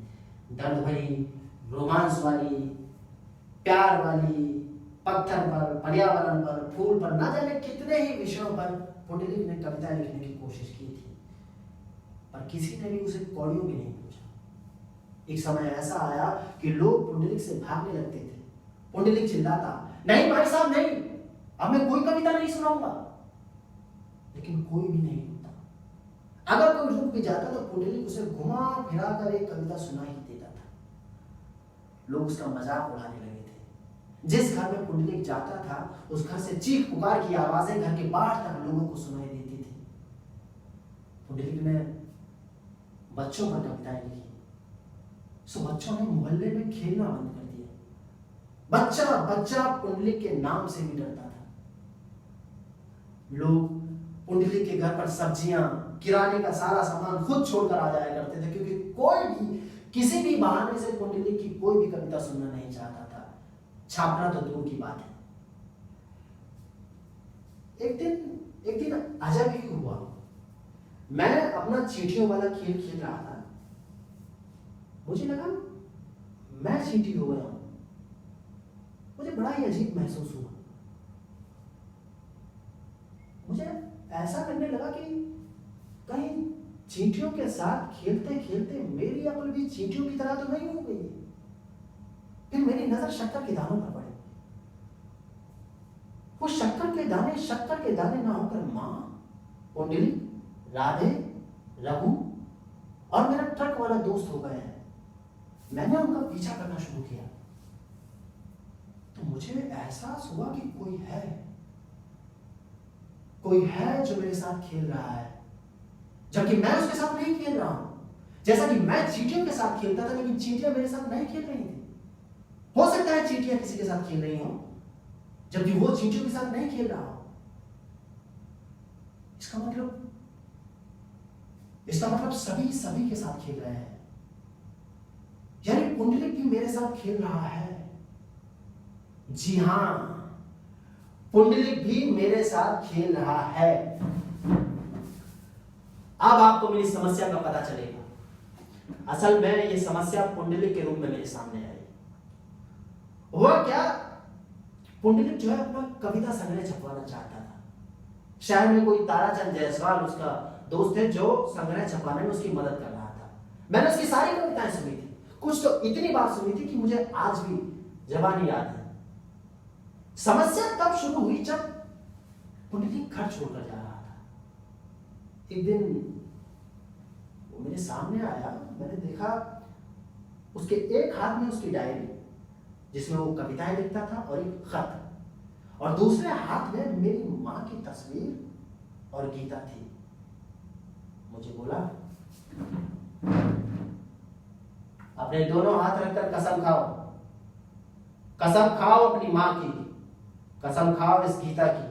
दर्द भरी, रोमांस वाली, प्यार वाली, पत्थर पर, पर्यावरण पर, फूल पर, ना जाने कितने ही विषयों पर पुंडलिक ने कविता लिखने की कोशिश की थी, पर किसी ने भी उसे कौड़ियों भी नहीं पूछा। एक समय ऐसा आया कि लोग पुंडलिक से भागने लगते थे। पुंडलिक चिल्लाता, नहीं भाई साहब नहीं, अब मैं कोई कविता नहीं सुनाऊंगा। लेकिन कोई भी नहीं रुकता। अगर कोई रुक भी जाता तो पुंडलिक उसे घुमा फिरा कर एक कविता सुना ही देता था। लोग उसका मजाक उड़ाने लगे थे। जिस घर में पुंडलिक जाता था उस घर से चीख पुकार की आवाजें घर के बाहर तक लोगों को सुनाई देती थी। पुंडलिक ने बच्चों पर कविताएं लिखी, सो बच्चों ने मोहल्ले में खेलना बंद कर दिया। बच्चा बच्चा पुंडलिक के नाम से भी डरता था। लोग पुंडलिक के घर पर सब्जियां, किराने का सारा सामान खुद छोड़कर आ जाया करते थे, क्योंकि कोई भी किसी भी बहाने से पुंडलिक की कोई भी कविता सुनना नहीं चाहता था, छापना तो दूर की बात है। एक दिन अजब ही हुआ। मैं अपना चींटियों वाला खेल खेल रहा था। मुझे लगा मैं चींटी हो गया हूं। मुझे बड़ा ही अजीब महसूस हुआ। मुझे ऐसा लगने लगा कि कहीं चींटियों के साथ खेलते खेलते मेरी अकल भी चींटियों की तरह तो नहीं हो गई। फिर मेरी नजर शक्कर के दानों पर पड़ी। वो शक्कर के दाने ना होकर मां, पुंडलिक, राधे, रघु और मेरा ट्रक वाला दोस्त हो गए हैं। मैंने उनका पीछा करना शुरू किया तो मुझे एहसास हुआ कि कोई है जो मेरे साथ खेल रहा है, जबकि मैं उसके साथ नहीं खेल रहा हूं। जैसा कि मैं चींटियों के साथ खेलता था, लेकिन चींटियां मेरे साथ नहीं खेल रही थी। हो सकता है चींटियां किसी के साथ खेल रही हो, जबकि वो चींटियों के साथ नहीं खेल रहा हो। इसका मतलब सभी के साथ खेल रहे हैं। यानी पुंडलिक भी मेरे साथ खेल रहा है। जी हां, पुंडलिक भी मेरे साथ खेल रहा है। अब आपको मेरी समस्या का पता चलेगा। असल में ये समस्या पुंडलिक के रूप में मेरे सामने आई। हुआ क्या, पुंडलिक जो है अपना कविता संग्रह छपवाना चाहता था। शहर में कोई ताराचंद जायसवाल उसका दोस्त है जो संग्रह छपवाने में उसकी मदद कर रहा था। मैंने उसकी सारी कविताएं सुनी थी, कुछ तो इतनी बार सुनी थी कि मुझे आज भी जबानी याद है। समस्या तब शुरू हुई जब पुंडलिक घर छोड़कर जा रहा था। एक दिन वो मेरे सामने आया, मैंने देखा उसके एक हाथ में उसकी डायरी जिसमें वो कविताएं लिखता था और एक खत, और दूसरे हाथ में मेरी मां की तस्वीर और गीता थी। मुझे बोला, अपने दोनों हाथ रखकर कसम खाओ, कसम खाओ अपनी मां की, कसम खाओ इस गीता की,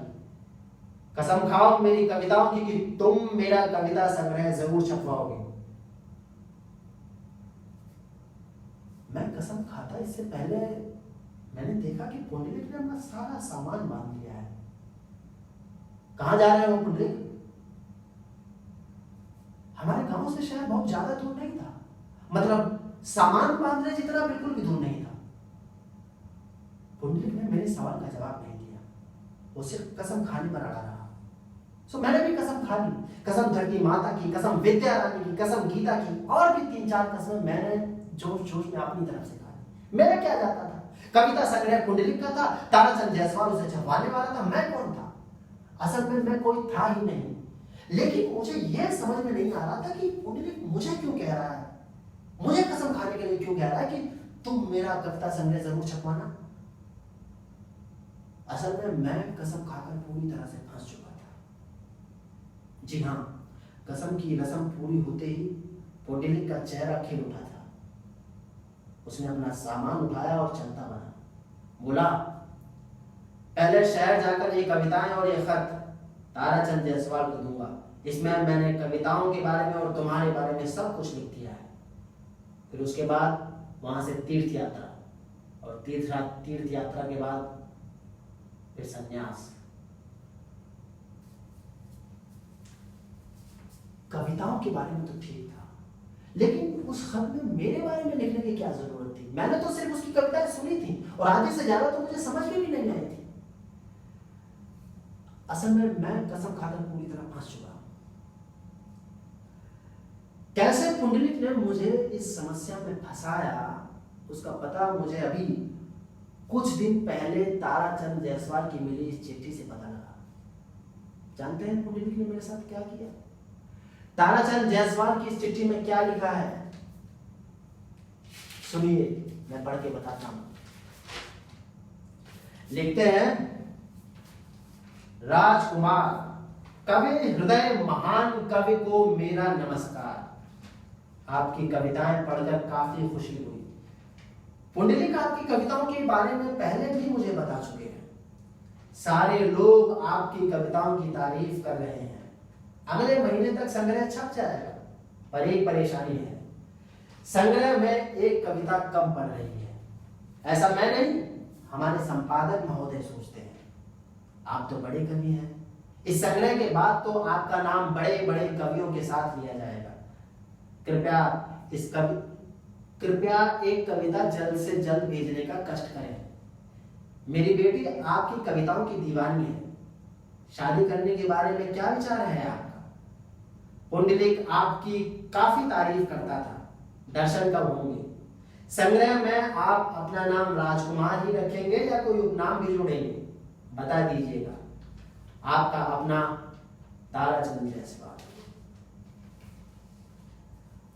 कसम खाओ मेरी कविताओं की कि तुम मेरा कविता संग्रह जरूर छपवाओगे। मैं कसम खाता इससे पहले मैंने देखा कि पुंडलिक ने अपना सारा सामान बांध लिया है। कहां जा रहे हो पुंडलिक? हमारे गांव से शहर बहुत ज्यादा दूर नहीं था, मतलब सामान बांधने जितना बिल्कुल भी दूर नहीं था। पुंडलिक ने मेरे सवाल का जवाब नहीं दिया, वो सिर्फ कसम खाने पर अड़ा रहा। सो मैंने भी कसम खा ली, कसम धरती माता की, कसम विद्या रानी की, कसम गीता की, और भी 3-4 कसमें मैंने जोश जोश में अपनी तरफ से खा ली। मेरा क्या जाता था, कविता संग्रह पुंडलिक का था, ताराचंद जायसवाल उसे छपवाने वाला था, मैं कौन था? असल में मैं कोई था ही नहीं। लेकिन मुझे यह समझ में नहीं आ रहा था कि पुंडलिक मुझे क्यों कह रहा है, मुझे कसम खाने के लिए क्यों कह रहा है कि तुम मेरा कविता संग्रह जरूर छपवाना। असल में मैं कसम खाकर पूरी तरह से फंस चुका था। जी हाँ, कसम की रस्म पूरी होते ही पुंडलिक का चेहरा खिल उठा था। उसने अपना सामान उठाया और चलता बना। बोला, पहले शहर जाकर ये कविताएं और ये खत ताराचंद जायसवाल को दूंगा। इसमें मैंने कविताओं के बारे में और तुम्हारे बारे में सब कुछ लिख दिया है। फिर उसके बाद वहां से तीर्थ यात्रा, और तीर्थ यात्रा के बाद फिर संन्यास। कविताओं के बारे में तो ठीक था, लेकिन उस खत में मेरे बारे में लिखने की क्या जरूरत थी? मैंने तो सिर्फ उसकी कविताएं सुनी थी और आधे से ज्यादा तो मुझे समझ में भी नहीं आई थी। असल में मैं कसम खाकर पूरी तरह फंस चुका हूं। कैसे पुंडलिक ने मुझे इस समस्या में फंसाया, उसका पता मुझे अभी कुछ दिन पहले ताराचंद जायसवाल की मिली इस चिट्ठी से पता लगा। जानते हैं पुंडलिक ने मेरे साथ क्या किया? ताराचंद जायसवाल की इस चिट्ठी में क्या लिखा है, सुनिए, मैं पढ़ के बताता हूं। लिखते हैं, राजकुमार, कवि हृदय महान कवि को मेरा नमस्कार। आपकी कविताएं पढ़कर काफी खुशी हुई। पुंडलिक आपकी कविताओं के बारे में पहले भी मुझे बता चुके हैं। सारे लोग आपकी कविताओं की तारीफ कर रहे हैं। अगले महीने तक संग्रह छप जाएगा, पर एक परेशानी है, संग्रह में एक कविता कम पड़ रही है। ऐसा मैं नहीं, हमारे संपादक महोदय सोचते हैं। आप तो बड़े कवि हैं, इस संग्रह के बाद तो आपका नाम बड़े बड़े कवियों के साथ लिया जाएगा। कृपया एक कविता जल्द से जल्द भेजने का कष्ट करें। मेरी बेटी आपकी कविताओं की दीवानी है। शादी करने के बारे में क्या विचार है आपका? पुंडलिक आपकी काफी तारीफ करता था। दर्शन कब होंगे? संग्रह में आप अपना नाम राजकुमार ही रखेंगे या कोई उपनाम भी जोड़ेंगे? बता दीजिएगा। आपका अपना ताराचंद जायसवाल।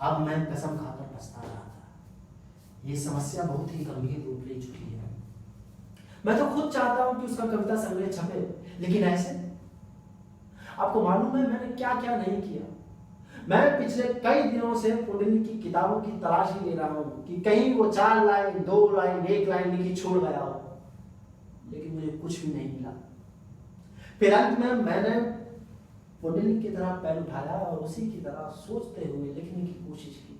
अब मैं कसम खाकर पछता रहा था। ये समस्या बहुत ही गंभीर रूप ले चुकी है। मैं तो खुद चाहता हूं कि उसका कविता संग्रह छपे, लेकिन ऐसे? आपको मालूम है मैंने क्या क्या नहीं किया। मैं पिछले कई दिनों से पुंडलिक की किताबों की तलाश ही ले रहा हूं कि कहीं वो 4 लाइन, 2 लाइन, 1 लाइन लिखी छोड़ गया हो, लेकिन मुझे कुछ भी नहीं मिला। फिर अंत में मैंने पुंडलिक की तरह पैर उठाया और उसी की तरह सोचते हुए लिखने की कोशिश की।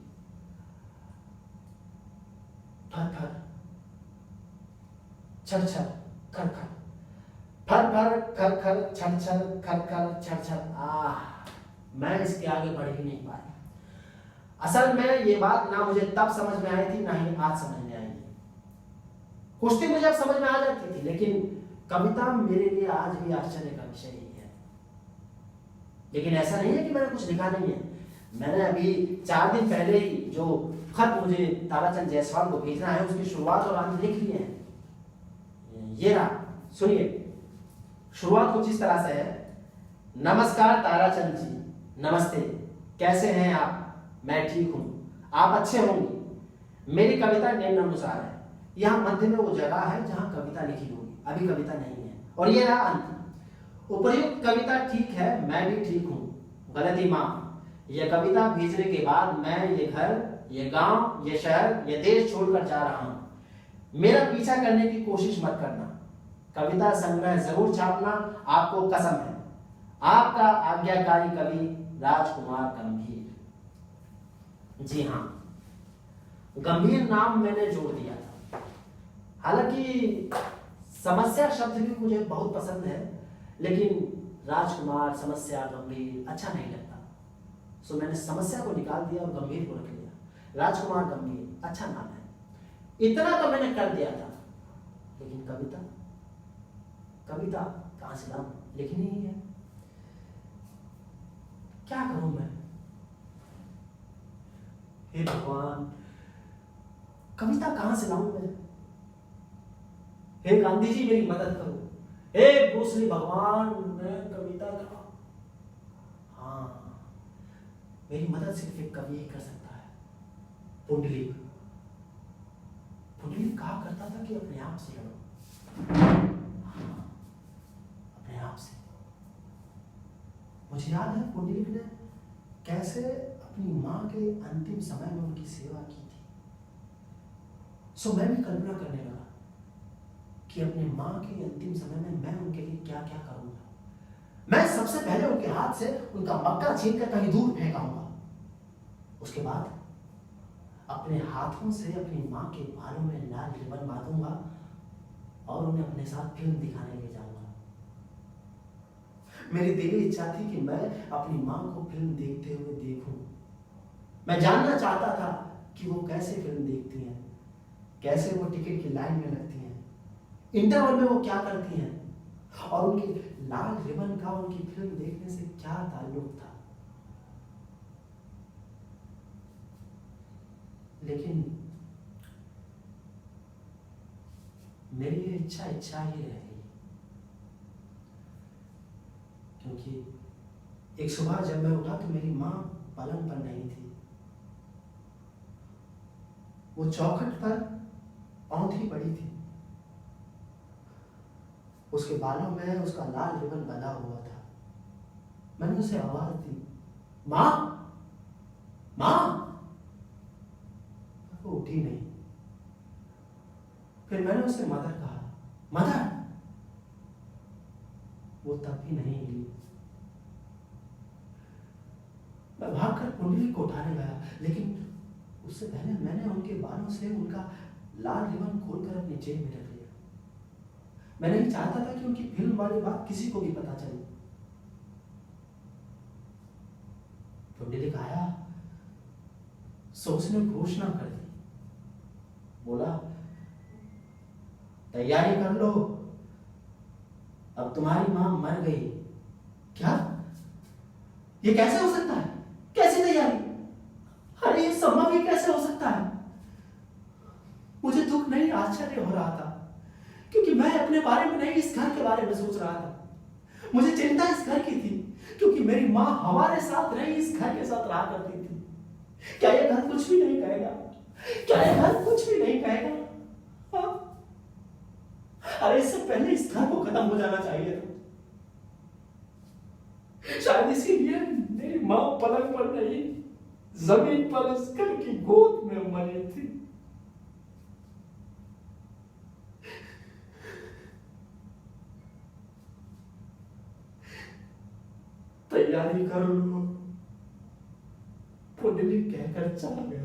फर फर, छर छर, खर खर, फर फर, खर खर, छर छर, खर खर, छर छर। मैं इसके आगे बढ़ ही नहीं पाया। असल में ये बात ना मुझे तब समझ में आई थी, ना ही आज समझ में आएगी। कुश्ती मुझे अब समझ में आ जाती थी, लेकिन कविता मेरे लिए आज भी आश्चर्य का विषय ही है। लेकिन ऐसा नहीं है कि मैंने कुछ लिखा नहीं है। मैंने अभी 4 दिन पहले ही जो खत मुझे ताराचंद जायसवाल को भेजना है, उसकी शुरुआत और अंत लिख लिए हैं। ये रहा, सुनिए, शुरुआत कुछ इस तरह से है। नमस्कार ताराचंद जी, नमस्ते, कैसे हैं आप? मैं ठीक हूं, आप अच्छे होंगे। मेरी कविता निम्नानुसार है। यहाँ मध्य में वो जगह है जहां कविता लिखी होगी, अभी कविता नहीं है, और ये रहा अंत। उपर्युक्त कविता ठीक है, मैं भी ठीक हूं, गलती माफ। यह कविता भेजने के बाद मैं ये घर, ये गांव, ये शहर, ये देश छोड़कर जा रहा हूं। मेरा पीछा करने की कोशिश मत करना। कविता संग्रह जरूर छापना, आपको कसम है। आपका आज्ञाकारी कवि राजकुमार गंभीर। जी हाँ, गंभीर नाम मैंने जोड़ दिया था। हालांकि समस्या शब्द भी मुझे बहुत पसंद है, लेकिन राजकुमार, समस्या, गंभीर अच्छा नहीं लगता, सो मैंने समस्या को निकाल दिया और गंभीर को रख लिया। राजकुमार गंभीर अच्छा नाम है। इतना तो मैंने कर दिया था, लेकिन कविता कहां से लाऊं? लिखनी ही है, क्या करूं मैं? हे भगवान, कविता कहां से लाऊं मैं? हे गांधी जी, मेरी मदद करो। हे ब्रूस ली भगवान, मैं कविता कहां? हाँ, मेरी मदद सिर्फ एक कवि ही कर सकता है, पुंडलिक। पुंडलिक कहा करता था कि अपने आप से लड़ो। हाँ, अपने आप से। मुझे याद है पुंडलिक ने कैसे अपनी मां के अंतिम समय में उनकी सेवा की थी। सो मैं भी कल्पना करने लगा कि अपने मां के अंतिम समय में मैं उनके लिए क्या क्या करूंगा। मैं सबसे पहले उनके हाथ से उनका मक्का छीन कर कहीं दूर फेंकाऊंगा। उसके बाद अपने हाथों से अपनी मां के बालों में लाल रिबन बांधूंगा और उन्हें अपने साथ फिल्म दिखाने ले जाऊंगा। मेरी दिली इच्छा थी कि मैं अपनी मां को फिल्म देखते हुए देखूं। मैं जानना चाहता था कि वो कैसे फिल्म देखती हैं, कैसे वो टिकट की लाइन में लगती हैं, इंटरवल में वो क्या करती हैं, और उनकी लाल रिबन का उनकी फिल्म देखने से क्या ताल्लुक था। लेकिन मेरी ये इच्छा ही रह गई, क्योंकि एक सुबह जब मैं उठा तो मेरी मां पलंग पर नहीं थी। वो चौखट पर औंधी पड़ी थी। उसके बालों में उसका लाल रिबन बंधा हुआ था। मैंने उसे आवाज दी, मां, मां। वो उठी नहीं। फिर मैंने उसे मदर कहा, मदर। वो तब भी नहीं हिली। मैं भागकर पुंडलिक को उठाने गया, लेकिन उससे पहले मैंने उनके बालों से उनका लाल रिबन खोलकर अपनी जेब में रख लिया। मैं नहीं चाहता था कि उनकी फिल्म वाली बात किसी को भी पता चले। पुंडलिक आया, सो उसने घोषणा कर दी। बोला, तैयारी कर लो, अब तुम्हारी मां मर गई। क्या? ये कैसे हो सकता है? कैसी तैयारी? अरे ये संभव ही कैसे हो सकता है? मुझे दुख नहीं, आश्चर्य हो रहा था, क्योंकि मैं अपने बारे में नहीं, इस घर के बारे में सोच रहा था। मुझे चिंता इस घर की थी, क्योंकि मेरी मां हमारे साथ नहीं, इस घर के साथ रहा करती थी। क्या ये घर कुछ भी नहीं कहेगा? क्या ये घर कुछ भी नहीं कहेगा? हाँ? अरे इससे पहले इस घर को खत्म हो जाना चाहिए था। शायद इसीलिए मेरी मां पलंग पर नहीं, जमीन पर इस घर की गोद में मरी थी। तैयारी कर लो, पुंडलिक कहकर चला गया।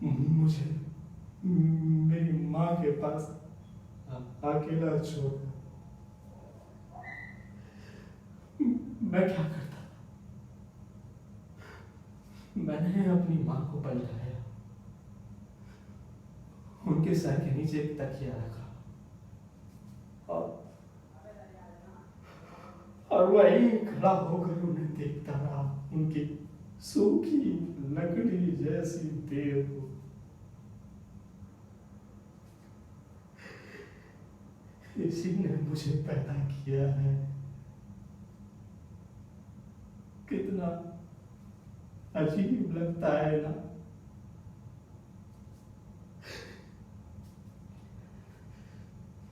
मुझे मेरी मां के पास अकेला छोड़। मैं क्या करता? मैंने अपनी मां को पलटाया, उनके सर के नीचे एक तकिया रखा और वही खड़ा होकर उन्हें देखता रहा, उनकी सूखी लकड़ी जैसी देह को। इसी ने मुझे पैदा किया है। कितना अजीब लगता है ना।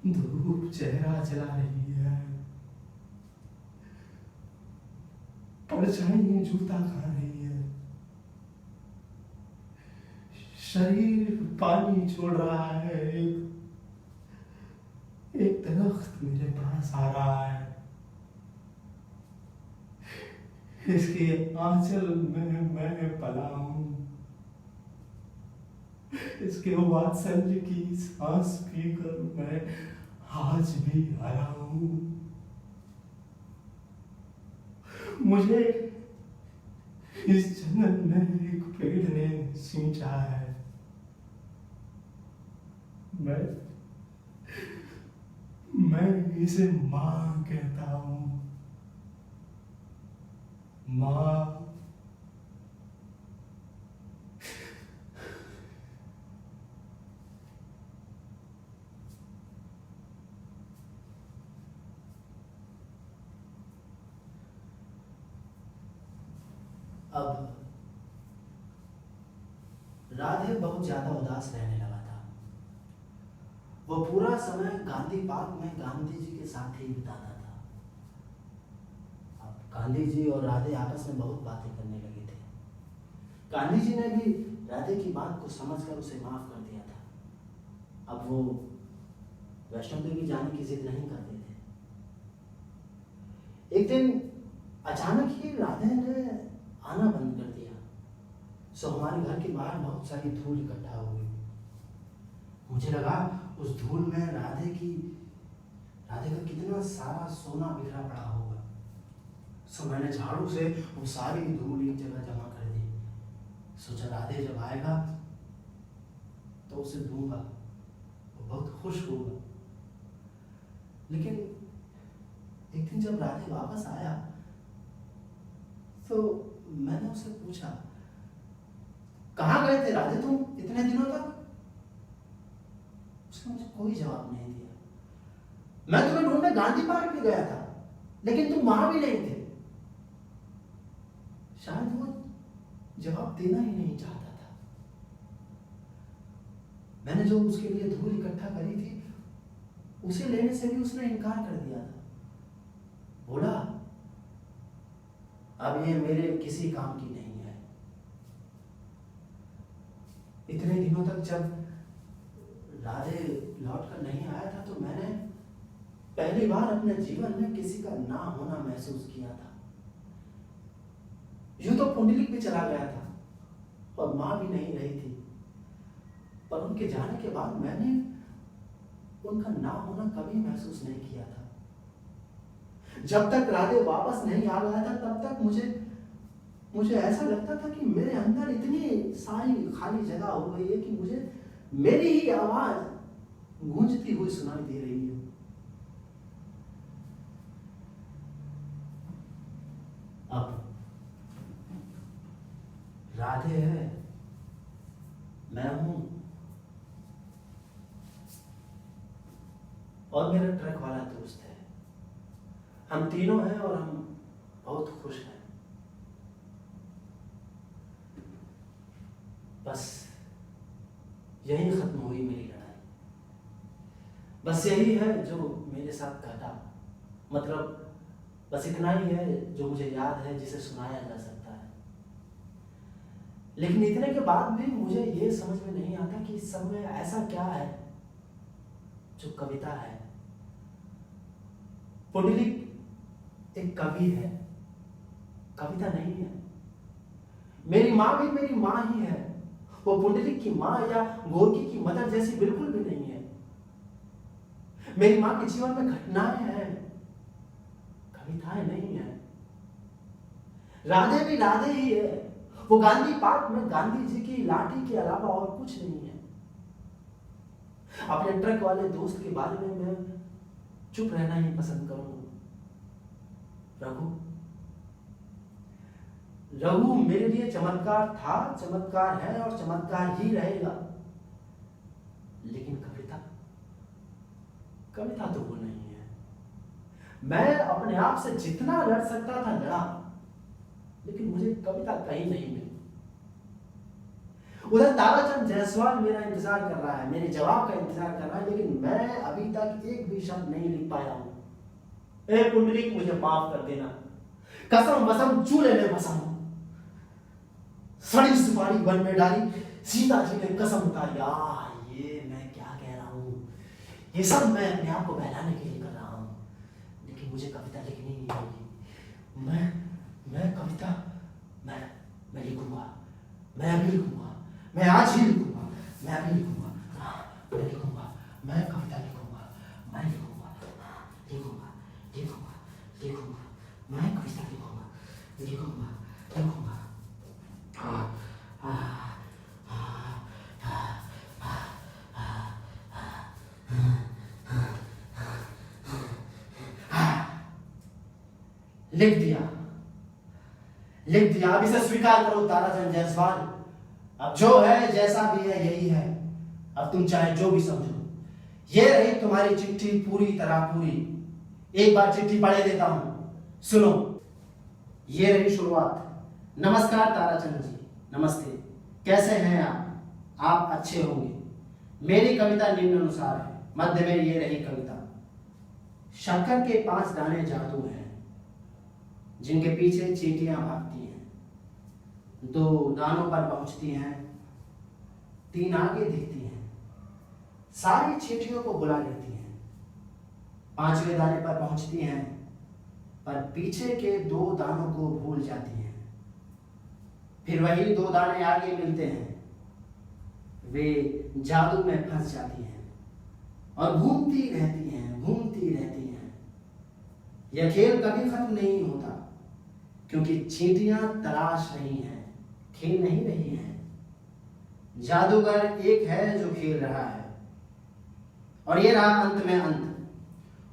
धूप चेहरा जला रही है, परछाई जूता खा रही है, शरीर पानी छोड़ रहा है। एक दरख्त मेरे पास आ रहा है, इसके आंचल में मैं पला हूं, इसके वात्सल्य की सांस पीकर मैं आज भी हरा हूं। मुझे इस जंगल में एक पेड़ ने सींचा है। मैं इसे मां कहता हूं। मां। अब राधे बहुत ज्यादा उदास रहने लगा था। वो पूरा समय गांधी पार्क में गांधी जी के साथ ही बिताता था। अब गांधी जी और राधे आपस में बहुत बातें करने लगे थे। गांधी जी ने भी राधे की बात को समझकर उसे माफ कर दिया था। अब वो वैष्णो देवी जाने की जिद नहीं करते थे। एक दिन अचानक ही राधे ने आना बंद कर दिया। सो हमारे घर के बाहर बहुत सारी धूल इकट्ठा हो गई। मुझे लगा उस धूल में राधे का कितना सारा सोना बिखरा पड़ा होगा। सो मैंने झाड़ू से वो सारी धूल एक जगह जमा कर दी। सोचा राधे जब आएगा तो उसे दूंगा, वो बहुत खुश होगा। लेकिन एक दिन जब राधे वापस आया तो मैंने उसे पूछा, कहाँ गए थे राधे तुम इतने दिनों तक? उसने मुझे कोई जवाब नहीं दिया। मैं तुम्हें ढूंढने गांधी पार्क भी गया था, लेकिन तुम वहां भी नहीं थे। शायद वो जवाब देना ही नहीं चाहता था। मैंने जो उसके लिए धूल इकट्ठा करी थी, उसे लेने से भी उसने इनकार कर दिया था। बोला, अब ये मेरे किसी काम की नहीं है। इतने दिनों तक जब राधे लौटकर नहीं आया था तो मैंने पहली बार अपने जीवन में किसी का ना होना महसूस किया था। यूं तो पुंडलिक भी चला गया था और मां भी नहीं रही थी, पर उनके जाने के बाद मैंने उनका ना होना कभी महसूस नहीं किया था। जब तक राधे वापस नहीं आ गया था तब तक मुझे ऐसा लगता था कि मेरे अंदर इतनी सारी खाली जगह हो गई है कि मुझे मेरी ही आवाज गूंजती हुई सुनाई दे रही है। अब राधे है, मैं हूं और मेरा ट्रक वाला दोस्त है। हम तीनों हैं और हम बहुत खुश हैं। बस यही खत्म हुई मेरी लड़ाई। बस यही है जो मेरे साथ घटा। मतलब बस इतना ही है जो मुझे याद है, जिसे सुनाया जा सकता है। लेकिन इतने के बाद भी मुझे ये समझ में नहीं आता कि इस सब में ऐसा क्या है जो कविता है। पुंडलिक एक कवि है, कविता नहीं है। मेरी माँ भी मेरी माँ ही है। वो पुंडलिक की माँ या गोरकी की मदर जैसी बिल्कुल भी नहीं है। मेरी माँ के जीवन में घटनाएं हैं, कविताएं नहीं है। राधे भी राधे ही है। वो गांधी पार्क में गांधी जी की लाठी के अलावा और कुछ नहीं है। अपने ट्रक वाले दोस्त के बारे में मैं चुप रहना ही पसंद करूंगा। रघु मेरे लिए चमत्कार था, चमत्कार है और चमत्कार ही रहेगा। लेकिन कविता तो वो नहीं। मैं अपने आप से जितना लड़ सकता था लड़ा, लेकिन मुझे कविता कहीं नहीं मिली। उधर ताराचंद जायसवाल मेरा इंतजार कर रहा है, मेरे जवाब का इंतजार कर रहा है, लेकिन मैं अभी तक एक भी शब्द नहीं लिख पाया हूं। ए पुंडरीक, मुझे माफ कर देना, कसम वसम चूल्हे में फंसा हूं, सड़ी सुपारी बन में डाली, सीता जी ने कसम उतारी। ये मैं क्या कह रहा हूं, ये सब मैं अपने आप को बहलाने के लिए कर रहा हूं, लेकिन मुझे कविता लिखनी नहीं आएगी। मैं कविता मैं लिखूंगा, मैं अभी लिखूंगा, मैं आज ही लिखूंगा, मैं अभी लिखूंगा, मैं लिखूंगा, मैं कविता लिखूंगा, मैं लिखूंगा, लिखूंगा, लिखूंगा, लिखूंगा, मैं कविता लिखूंगा, लिखूंगा, लिखूंगा। लिख दिया, लिख दिया। अब इसे स्वीकार करो ताराचंद जायसवाल, अब जो है जैसा भी है यही है, अब तुम चाहे जो भी समझो। ये रही तुम्हारी चिट्ठी पूरी तरह पूरी। एक बार चिट्ठी पढ़े देता हूं, सुनो। ये रही शुरुआत। नमस्कार ताराचंद जी, नमस्ते, कैसे हैं आप? आप अच्छे होंगे। मेरी कविता निम्नानुसार है। मध्य में ये रही कविता। शक्कर के 5 दाने जादू हैं, जिनके पीछे चींटियां भागती हैं, 2 दानों पर पहुंचती हैं, 3 आगे दिखती हैं, सारी चींटियों को बुला लेती हैं, 5वें दाने पर पहुंचती हैं, पर पीछे के 2 दानों को भूल जाती हैं। फिर वही 2 दाने आगे मिलते हैं, वे जादू में फंस जाती हैं और घूमती रहती हैं, घूमती रहती हैं। यह खेल कभी खत्म नहीं होता, क्योंकि चींटियां तलाश रही हैं, खेल नहीं रही हैं। जादूगर एक है जो खेल रहा है, और ये रहा अंत में अंत।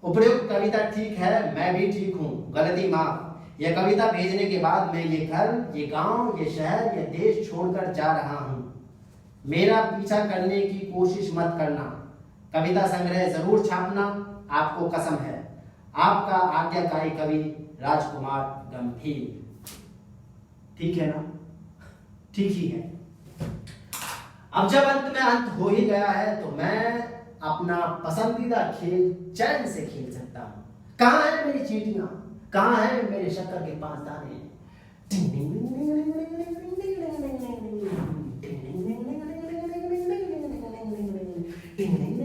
उपयुक्त कविता ठीक है, मैं भी ठीक हूं, गलती माफ। यह कविता भेजने के बाद मैं ये घर, ये गांव, ये शहर, ये देश छोड़कर जा रहा हूं। मेरा पीछा करने की कोशिश मत करना, कविता संग्रह जरूर छापना, आपको कसम है। आपका आज्ञाकारी कवि राजकुमार गंभीर। ठीक है ना? ठीक ही है। अब जब अंत में अंत हो ही गया है, तो मैं अपना पसंदीदा खेल चैन से खेल सकता हूं। कहां है मेरी चींटियां? कहां है मेरे शक्कर के 5 दाने? टिंग